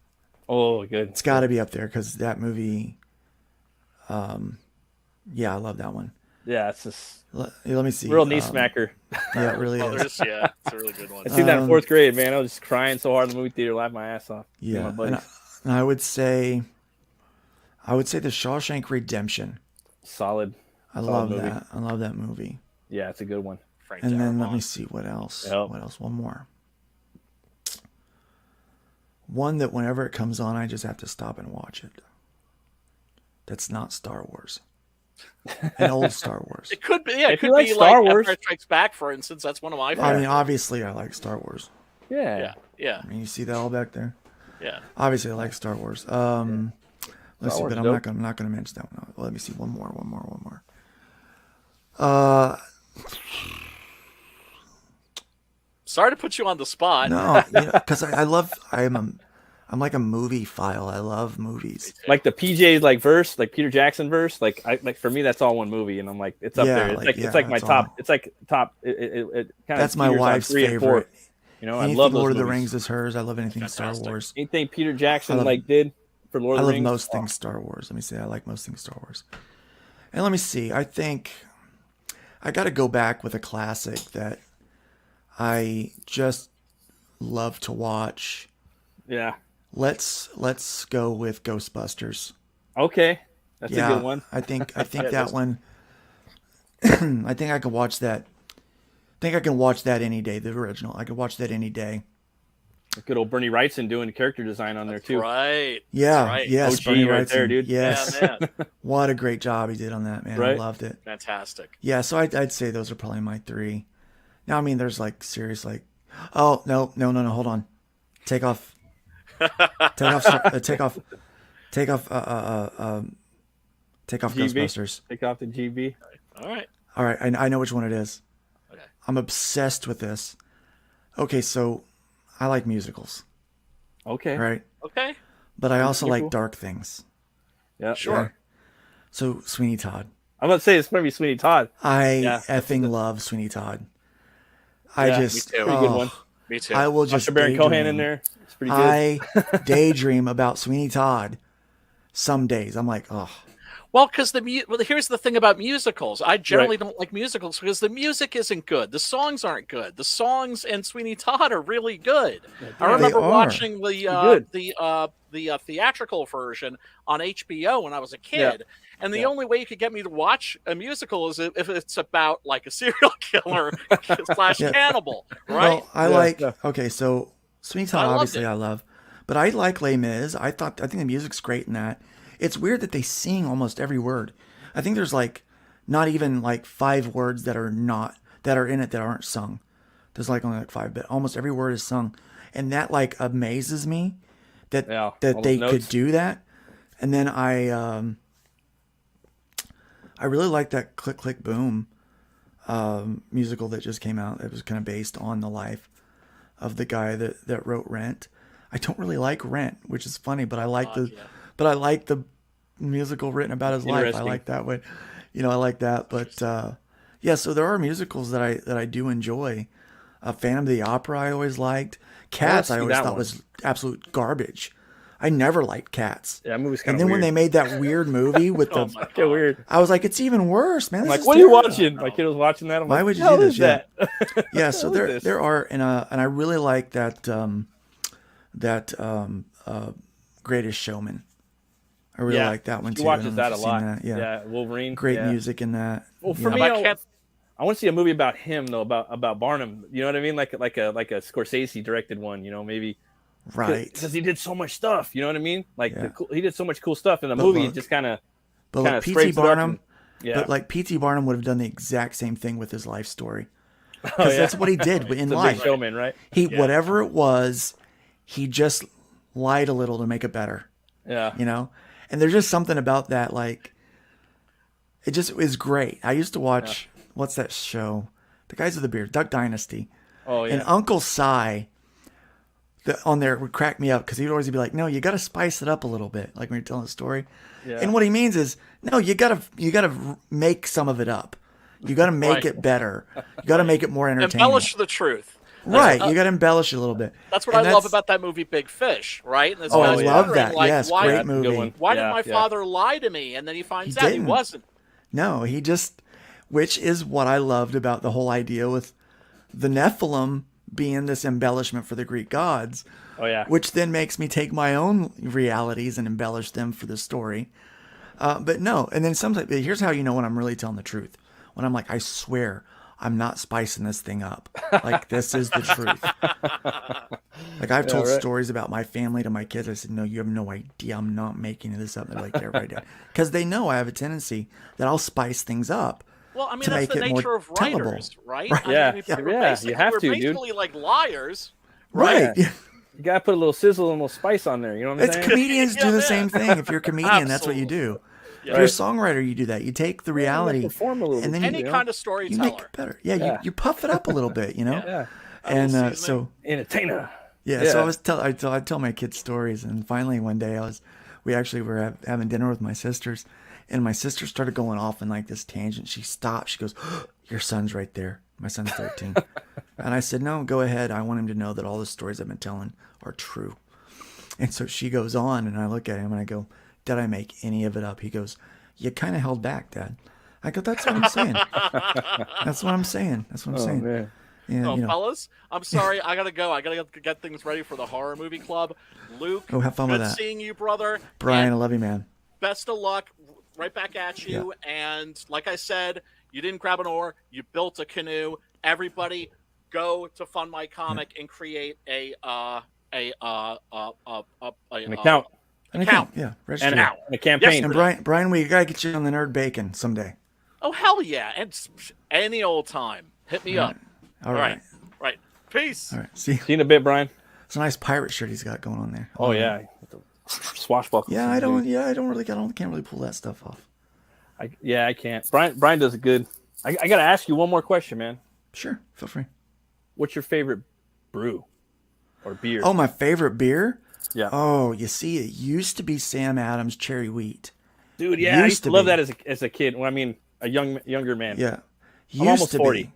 Oh, good. It's got to be up there because that movie. Yeah, I love that one. Yeah, it's just Let me see. real knee smacker. Yeah, it really is. Yeah, it's a really good one. I seen that in 4th grade, man. I was just crying so hard in the movie theater, laughing my ass off. Yeah, My buddies. and I would say The Shawshank Redemption. Solid. I Solid love movie. that. I love that movie. Yeah, it's a good one. Frank And then let Darabont. me see what else. Yep. What else? One more. One that whenever it comes on, I just have to stop and watch it. That's not Star Wars. An old Star Wars. It could be. Yeah, it If you could like be Star like Wars- Empire Strikes Back, for instance. That's one of my I favorites. mean, obviously, I like Star Wars. Yeah. Yeah. I mean, you see that all back there. Yeah. Obviously, I like Star Wars. Let's see, Wars but I'm dope. not gonna mention that one. Let me see. One more. Sorry to put you on the spot. No, because I'm like a movie file. I love movies. Like the PJ like verse, like Peter Jackson verse, like for me that's all one movie, and I'm like it's up Yeah, there. It's like my it's top. all- It's like top. It kind of That's my wife's favorite. You know, I Anything love those Lord of the movies. Rings is hers. I love anything Star Fantastic. Wars. Anything Peter Jackson I love- like did for Lord I of the love Rings. most things Star Wars. Let me say I like most things Star Wars. And let me see. I think I got to go back with a classic that I just love to watch. Yeah. Let's go with Ghostbusters. Okay, that's a good one. I think that one. I think I can watch that. I think I can watch that any day. The original. I could watch that any day. Good old Bernie Wrightson doing character design on there too. Right. Yeah. That's right. Yes. OG Bernie right there, Wrightson. dude. Yes. Yeah, man. What a great job he did on that, man. I Right? loved it. Fantastic. Yeah, so I'd say those are probably my 3. Now, I mean, there's like serious, like, oh no, hold on, take off GB. Ghostbusters. Take off the GB. All right. All right, I know which one it is. Okay. I'm obsessed with this. Okay, so I like musicals, Okay. right? Okay. But I also You're like cool. dark things. Yeah. Sure. Okay? So Sweeney Todd. I'm gonna say it's gonna be Sweeney Todd. I Yeah, effing love Sweeney Todd. I Yeah, just me too. Pretty good one. Me too. I will just Dr. Baron Cohen daydream. in there. It's pretty good. I daydream about Sweeney Todd some days. I'm like, oh. Well, because here's the thing about musicals. I generally don't like musicals because the music isn't good. The songs aren't good. The songs in Sweeney Todd are really good. I remember watching the theatrical version on HBO when I was a kid, and the only way you could get me to watch a musical is if it's about like a serial killer / cannibal, right? Well, okay, so Sweeney Todd obviously I love, but I like Les Mis. I think the music's great in that. It's weird that they sing almost every word. I think there's like not even like 5 words that are in it that aren't sung. There's like only like 5, but almost every word is sung, and that like amazes me that they could do that. And then I really like that Click Click Boom musical that just came out. It was kind of based on the life of the guy that wrote Rent. I don't really like Rent, which is funny, but I like but I like the musical written about his life. I like that one. I like that. But so there are musicals that I do enjoy. Phantom of the Opera I always liked. Cats I always thought was absolute garbage. I never liked Cats. Yeah, that movie's kind of weird. And then when they made that weird movie with weird. I was like, it's even worse, man. I'm like, what are you watching? My kid was watching that. Why would you do this? Yeah. Yeah, so there are, and I really like that Greatest Showman. I really like that one too. He watches that a lot. That. Yeah, Wolverine. Great music in that. Well, for me, I want to see a movie about him though, about Barnum. You know what I mean? Like a Scorsese directed one. Maybe. Right. Because he did so much stuff. You know what I mean? Like he did so much cool stuff in the movie. He just kind of. But like P.T. Barnum. But like P.T. Barnum would have done the exact same thing with his life story. Because that's what he did in life. Big showman, right? Whatever it was, he just lied a little to make it better. Yeah. And there's just something about that, like, it just is great. I used to watch, what's that show? The Guys with the Beard, Duck Dynasty. Oh, yeah. And Uncle Si on there would crack me up because he'd always be like, no, you got to spice it up a little bit, like when you're telling a story. Yeah. And what he means is, no, you got to make some of it up. You got to make it better. You got to make it more entertaining. Embellish the truth. Right, you got to embellish it a little bit. That's what I love about that movie, Big Fish, right? I love that. Yes, great movie. Why did my father lie to me? And then he finds out he wasn't. No, which is what I loved about the whole idea with the Nephilim being this embellishment for the Greek gods. Oh, yeah. Which then makes me take my own realities and embellish them for the story. But no, and then sometimes, here's how you know when I'm really telling the truth. When I'm like, I swear, I'm not spicing this thing up. Like, this is the truth. Like, I've told stories about my family to my kids. I said, no, you have no idea. I'm not making this up. They're like, yeah, right. Because they know I have a tendency that I'll spice things up. Well, I mean, that's the nature of writers, right? I mean, you have to, dude. We're basically like liars. Right. Yeah. You got to put a little sizzle and a little spice on there. You know what I'm saying? Comedians do the same thing. If you're a comedian, that's what you do. If you're a songwriter, you do that. You take the reality and then any kind of storyteller. You make it better. Yeah, you puff it up a little bit, Yeah. And so entertainer. Yeah, so I tell my kids stories, and finally one day we actually were having dinner with my sisters, and my sister started going off in like this tangent. She stopped. She goes, oh, "Your son's right there." My son's 13, and I said, "No, go ahead. I want him to know that all the stories I've been telling are true." And so she goes on, and I look at him and I go, "Did I make any of it up?" He goes, "You kind of held back, Dad." I go, "That's what I'm saying. That's what I'm saying. That's what I'm saying." Man. Yeah, fellas, I'm sorry. I gotta go. I gotta get things ready for the horror movie club. Luke, have fun with that. Good seeing you, brother. Brian, I love you, man. Best of luck. Right back at you. Yeah. And like I said, you didn't grab an oar. You built a canoe. Everybody, go to Fund My Comic and create an account. An account. Yeah. And a campaign. Yes, and Brian, we gotta get you on the Nerd Bacon someday. Oh hell yeah! And any old time, hit me up. All right. Right. Peace. All right. See you in a bit, Brian. It's a nice pirate shirt he's got going on there. Oh yeah. Swashbuckles. Yeah, I can't really pull that stuff off. I can't. Brian does it good. I gotta ask you one more question, man. Sure, feel free. What's your favorite brew or beer? Oh, my favorite beer? Yeah. Oh, you see, it used to be Sam Adams Cherry Wheat. Dude, yeah, I used to love that as a kid. Well, I mean, a younger man. Yeah. I'm almost 40.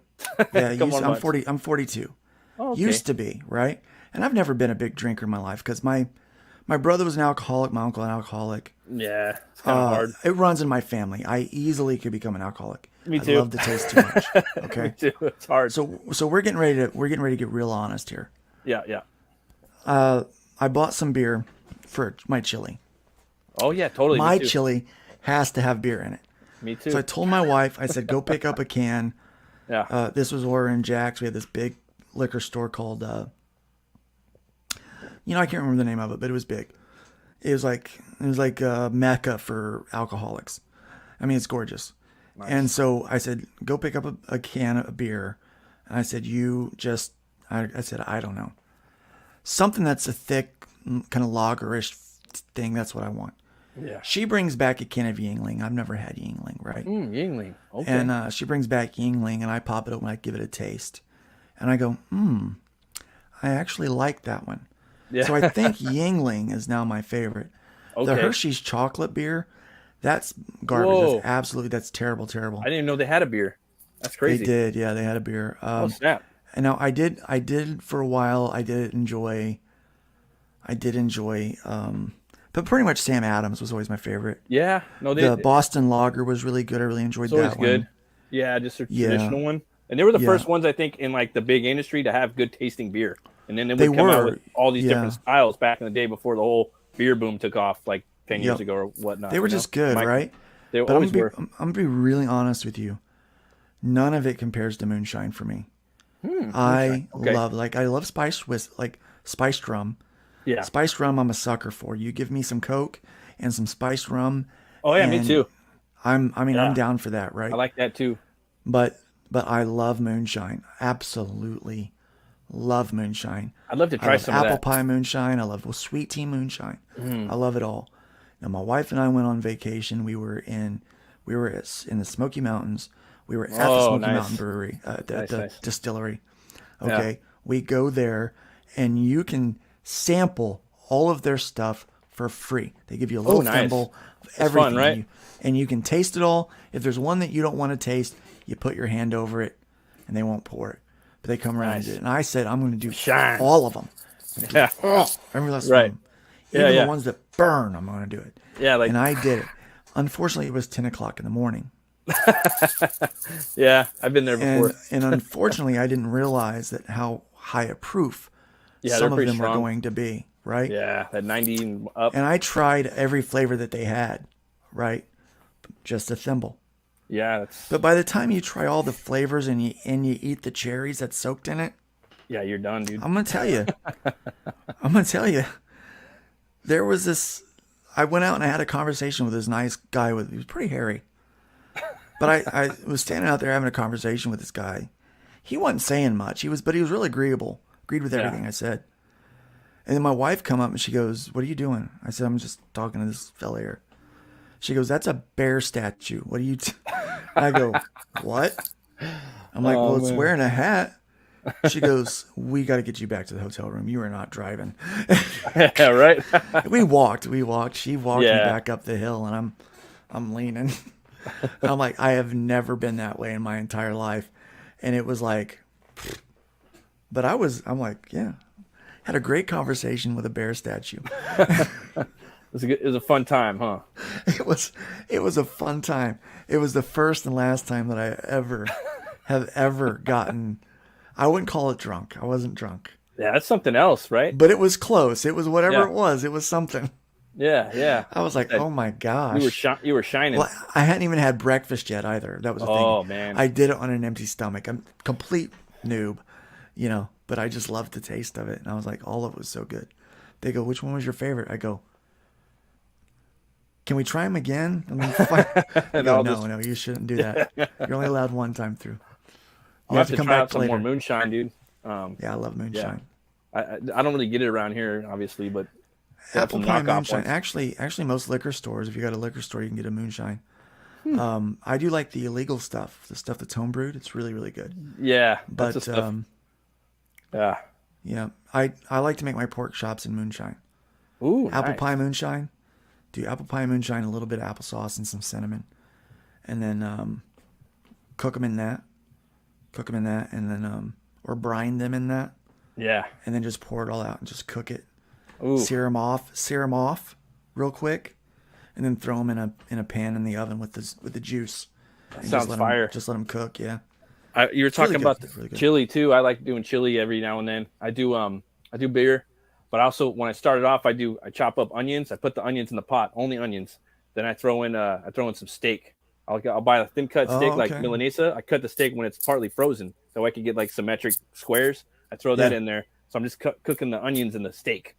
Yeah, Couple more I'm months. 40. I'm 42. Oh, okay. Used to be, right? And I've never been a big drinker in my life because my brother was an alcoholic, my uncle an alcoholic. Yeah, it's kind of hard. It runs in my family. I easily could become an alcoholic. Me I too. love to taste too much. Okay. Me too. It's hard. So we're getting ready to get real honest here. Yeah. I bought some beer for my chili. Oh yeah, totally. My Me too. chili has to have beer in it. Me too. So I told my wife, I said, go pick up a can. Yeah. This was over in Jack's. We had this big liquor store called, I can't remember the name of it, but it was big. It was like a mecca for alcoholics. I mean, it's gorgeous. Nice. And so I said, go pick up a can of beer. And I said, I said, I don't know. Something that's a thick, kind of lagerish thing. That's what I want. Yeah. She brings back a can of Yingling. I've never had Yingling, right? Yingling. Okay. And she brings back Yingling, and I pop it open, I give it a taste. And I go, I actually like that one. Yeah. So I think Yingling is now my favorite. Okay. The Hershey's chocolate beer, that's garbage. Whoa. That's terrible. I didn't even know they had a beer. That's crazy. They did, yeah, they had a beer. Oh snap. And now I did for a while. I did enjoy, but pretty much Sam Adams was always my favorite. Yeah. No, The Boston Lager was really good. I really enjoyed it's always that good. one. Yeah, just a Yeah. traditional one. And they were the Yeah. first ones, I think, in like the big industry to have good tasting beer. And then They would come out were. with all these Yeah. different styles back in the day before the whole beer boom took off, like 10 years Yep. ago or whatnot. They were just good, right? They But always were. I'm gonna be really honest with you. None of it compares to moonshine for me. I Okay. love spiced rum. Yeah. Spiced rum, I'm a sucker for. You give me some Coke and some spiced rum. Oh yeah, me and too. I'm Yeah. down for that, right? I like that too. But I love moonshine. Absolutely love moonshine. I'd love to I try love some of apple that. pie moonshine. I love sweet tea moonshine. I love it all. Now my wife and I went on vacation. We were in the Smoky Mountains. We were at the Oh, Smoky nice. Mountain Brewery, the Nice. distillery. Yeah. Okay, we go there, and you can sample all of their stuff for free. They give you a little nice. thimble of That's everything, fun, right? and you can taste it all. If there's one that you don't want to taste, you put your hand over it, and they won't pour it. But they come around and Nice. do it. And I said, I'm going to do Shine. all of them. Yeah. Every last Right. one. of them. Yeah, Even yeah. the ones that burn, I'm going to do it. Yeah, like And I did it. Unfortunately, it was 10 o'clock in the morning. yeah, I've been there before. And unfortunately, I didn't realize that how high a proof Yeah, they're some of pretty them were strong. going to be, right? Yeah, that 90 and up. And I tried every flavor that they had, right? Just a thimble. Yeah, that's But by the time you try all the flavors and you eat the cherries that's soaked in it, yeah, you're done, dude. I'm gonna tell you, there was this. I went out and I had a conversation with this nice guy. He was pretty hairy, but I was standing out there having a conversation with this guy. He wasn't saying much. But he was really agreeable. Agreed with everything I said. And then my wife come up and she goes, "What are you doing?" I said, "I'm just talking to this fella here." She goes, "That's a bear statue. What are you?" I go, "What?" I'm like, "Well, it's man. wearing a hat." She goes, "We got to get you back to the hotel room. You are not driving." Yeah, right. We walked. She walked me Yeah. back up the hill, and I'm leaning. I'm like, I have never been that way in my entire life, and it was like, but I'm like, yeah, had a great conversation with a bear statue. It was a fun time, huh? It was a fun time. It was the first and last time that I have ever gotten. I wouldn't call it drunk. I wasn't drunk. Yeah, that's something else, right? But it was close. It was whatever Yeah. it was. It was something. Yeah, yeah. I was like, oh my gosh. You were shining. Well, I hadn't even had breakfast yet either. That was the thing. Oh, man. I did it on an empty stomach. I'm a complete noob, but I just loved the taste of it. And I was like, all of it was so good. They go, which one was your favorite? I go, can we try them again? I mean, they go, no, you shouldn't do that. You're only allowed one time through. I'll have to try out some more moonshine, dude. Yeah, I love moonshine. I don't really get it around here, obviously, but they have Apple some pie knockoff moonshine. ones. Actually, most liquor stores, if you go to a liquor store, you can get a moonshine. I do like the illegal stuff, the stuff that's homebrewed. It's really, really good. Yeah, But that's the stuff. yeah, I like to make my pork chops in moonshine. Ooh, Apple nice. pie moonshine. Do apple pie moonshine, a little bit of applesauce and some cinnamon, and then cook them in that. cook them in that, and then or brine them in that, Yeah. and then just pour it all out and just cook it. Ooh. Sear them off real quick, and then throw them in a pan in the oven with the juice. That sounds fire. Just let them cook. Yeah. You were talking really about good. Really good. chili too. I like doing chili every now and then. I do beer, but also when I started off, I chop up onions. I put the onions in the pot, only onions. Then I throw in some steak. I'll buy a thin cut steak like Milanesa. I cut the steak when it's partly frozen, so I can get like symmetric squares. I throw that in there. So I'm just cooking the onions and the steak.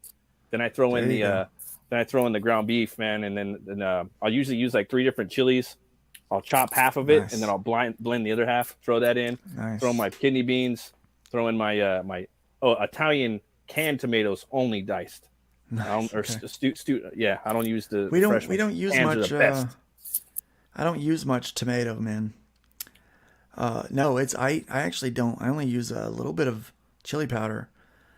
Then I throw in the ground beef, man, and then I'll usually use like 3 different chilies. I'll chop half of it, and then I'll blend the other half. Throw that in. Nice. Throw my kidney beans. Throw in my Italian canned tomatoes, only diced. Nice. I don't use the. We fresh don't use Cans much. I don't use much tomato, man. No, I actually don't. I only use a little bit of chili powder.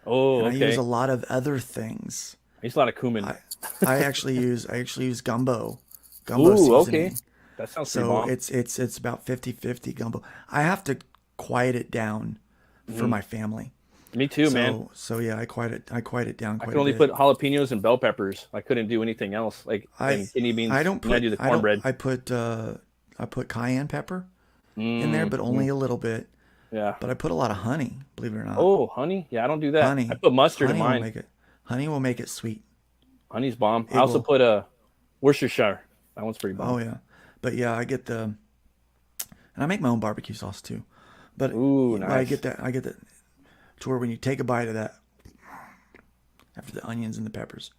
Oh, and okay. I use a lot of other things. I use a lot of cumin. I actually use gumbo. Ooh, seasoning. okay. That sounds pretty So bomb. it's about 50-50 gumbo. I have to quiet it down for my family. Me too, man. So yeah, I quiet it down quite I could only a bit. put jalapenos and bell peppers. I couldn't do anything else. Like and kidney beans. I do the cornbread. I put cayenne pepper in there, but only a little bit. Yeah. But I put a lot of honey, believe it or not. Oh, honey? Yeah, I don't do that. Honey. I put mustard in mine. Honey will make it sweet. Honey's bomb. I also put a Worcestershire. That one's pretty bomb. Oh yeah, but yeah, I get and I make my own barbecue sauce too. But ooh, nice. I get that to where when you take a bite of that, after the onions and the peppers,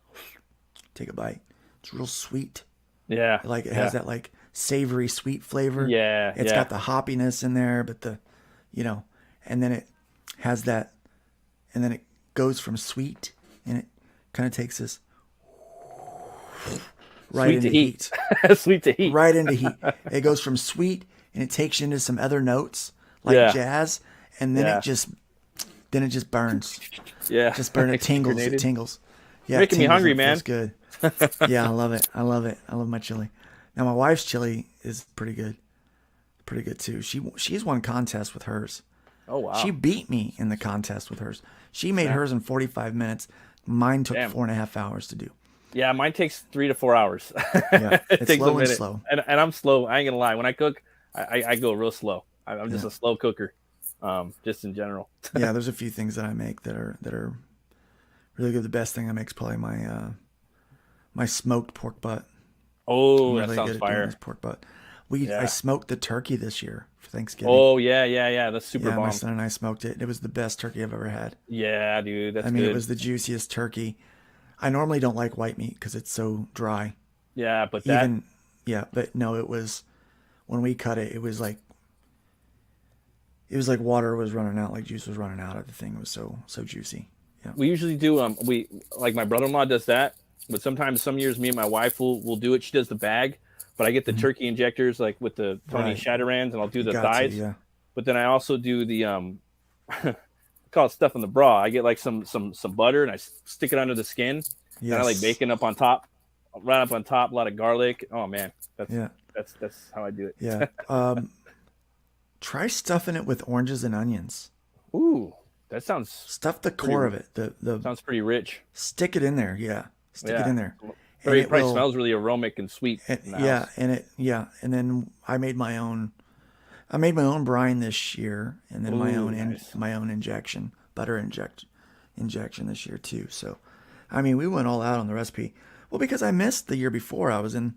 take a bite. It's real sweet. Yeah. Like it has that like savory sweet flavor. Yeah. It's got the hoppiness in there, but and then it has that, and then it goes from sweet, and it kind of takes this right into heat. Sweet to heat. Right into heat. It goes from sweet, and it takes you into some other notes like jazz, and then it just burns. Yeah. Just burn. It tingles. It tingles. Yeah, making me hungry, man. It's good. Yeah, I love it. I love my chili. Now my wife's chili is pretty good. Pretty good too. She's won contests with hers. Oh wow. She beat me in the contest with hers. She made hers in 45 minutes. Mine took 4.5 hours to do. Yeah, mine takes 3 to 4 hours. Yeah, it takes slow a minute. and slow. And I'm slow. I ain't gonna lie. When I cook, I go real slow. I'm just a slow cooker, just in general. Yeah, there's a few things that I make that are really good. The best thing I make is probably my smoked pork butt. Oh, I'm that sounds fire. Pork butt. I smoked the turkey this year for Thanksgiving. Oh yeah. That's super bomb. My son and I smoked it. It was the best turkey I've ever had. Yeah, dude. That's good. It was the juiciest turkey. I normally don't like white meat because it's so dry. Yeah, but but no, it was when we cut it. It was like water was running out, like juice was running out of the thing. It was so juicy. Yeah. We usually do like my brother-in-law does that, but sometimes some years me and my wife will do it. She does the bag, but I get the turkey injectors like with the Tony Shatterans, and I'll do the thighs. But then I also do the I call it stuff in the bra. I get like some butter and I stick it under the skin. And I like bacon up on top, right up on top, a lot of garlic. Oh man, that's how I do it. Yeah. Try stuffing it with oranges and onions. Ooh, that sounds. Stuff the core of it. The sounds pretty rich. Stick it in there. Yeah. Stick it in there. It probably smells really aromatic and sweet. And then I made my own. I made my own brine this year, and then my own injection, butter injection this year too. So, I mean, we went all out on the recipe. Well, because I missed the year before. I was in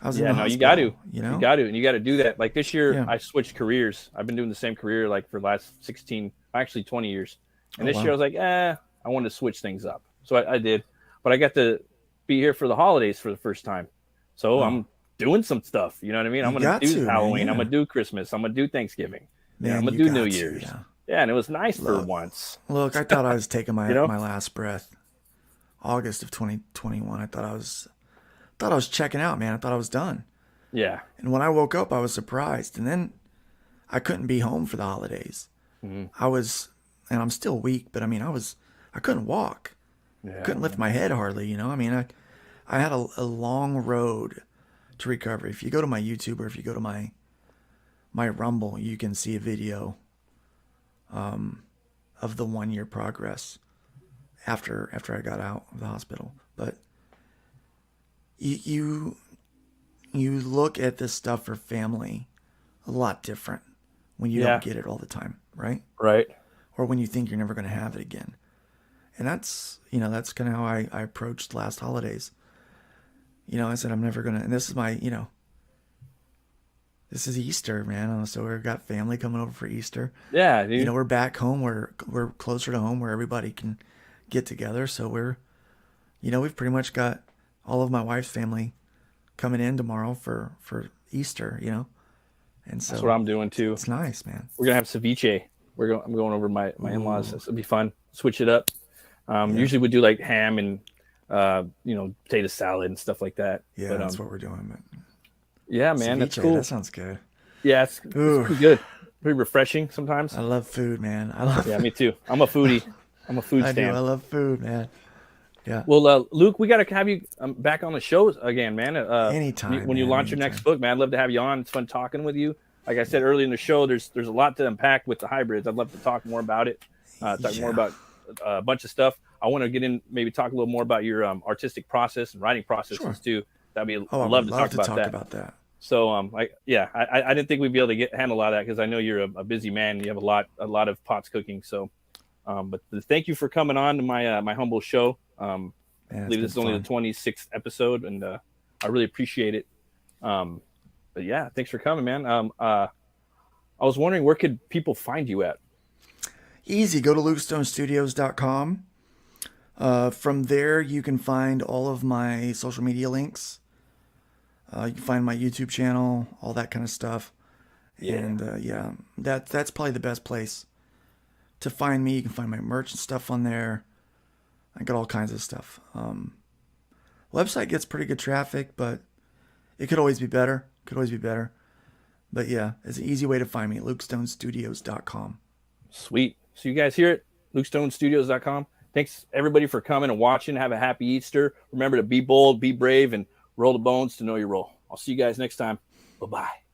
the hospital, you got to. You know? You got to. And you got to do that. Like this year, I switched careers. I've been doing the same career like for the last 20 years. And this year I was like, I wanted to switch things up. So I did. But I got to be here for the holidays for the first time. So I'm doing some stuff. You know what I mean? I'm going to do Halloween. I'm going to do Christmas. I'm going to do Thanksgiving. I'm going to do New Year's. Yeah, and it was nice for once. Look, I thought I was taking my my last breath. August of 2021. I thought I was checking out, man. I thought I was done. Yeah. And when I woke up, I was surprised. And then I couldn't be home for the holidays. Mm-hmm. And I'm still weak, but I mean, I couldn't walk. Yeah. Couldn't lift my head hardly, you know? I mean, I had a long road to recover. If you go to my YouTube or if you go to my Rumble, you can see a video of the 1 year progress after I got out of the hospital. But you look at this stuff for family a lot different when you don't get it all the time, right? Right. Or when you think you're never going to have it again. And that's kind of how I approached last holidays. I said, I'm never going to, and this is my, this is Easter, man. So we've got family coming over for Easter. Yeah, dude. We're back home. We're closer to home where everybody can get together. So we've pretty much got all of my wife's family coming in tomorrow for Easter, And so that's what I'm doing too. It's nice, man. We're gonna have ceviche. I'm going over my in-laws. It'll be fun. Switch it up. Usually we do like ham and potato salad and stuff like that. Yeah, but, that's what we're doing. But yeah, man, ceviche, that's cool. That sounds good. Yeah, it's pretty good. Pretty refreshing sometimes. I love food, man. Yeah, me too. I'm a foodie. I'm a food stamp. I love food, man. Yeah. Well, Luke, we got to have you back on the show again, man. Anytime. When you launch your next book, man, I'd love to have you on. It's fun talking with you. Like I said earlier in the show, there's a lot to unpack with the hybrids. I'd love to talk more about it. Talk more about a bunch of stuff. I want to get in, maybe talk a little more about your artistic process and writing processes too. That'd be. I'd love to talk about that. So, I didn't think we'd be able to handle a lot of that because I know you're a busy man. You have a lot of pots cooking. So, but thank you for coming on to my humble show. I believe this is only the 26th episode, and I really appreciate it. But yeah, thanks for coming, man. I was wondering, where could people find you at? Easy. Go to LukeStoneStudios.com. From there, you can find all of my social media links. You can find my YouTube channel, all that kind of stuff. Yeah. And that's probably the best place to find me. You can find my merch and stuff on there. I got all kinds of stuff. Website gets pretty good traffic, but it could always be better. But yeah, it's an easy way to find me at LukeStoneStudios.com. Sweet. So you guys hear it, LukeStoneStudios.com. Thanks everybody for coming and watching. Have a happy Easter. Remember to be bold, be brave, and roll the bones to know your role. I'll see you guys next time. Bye-bye.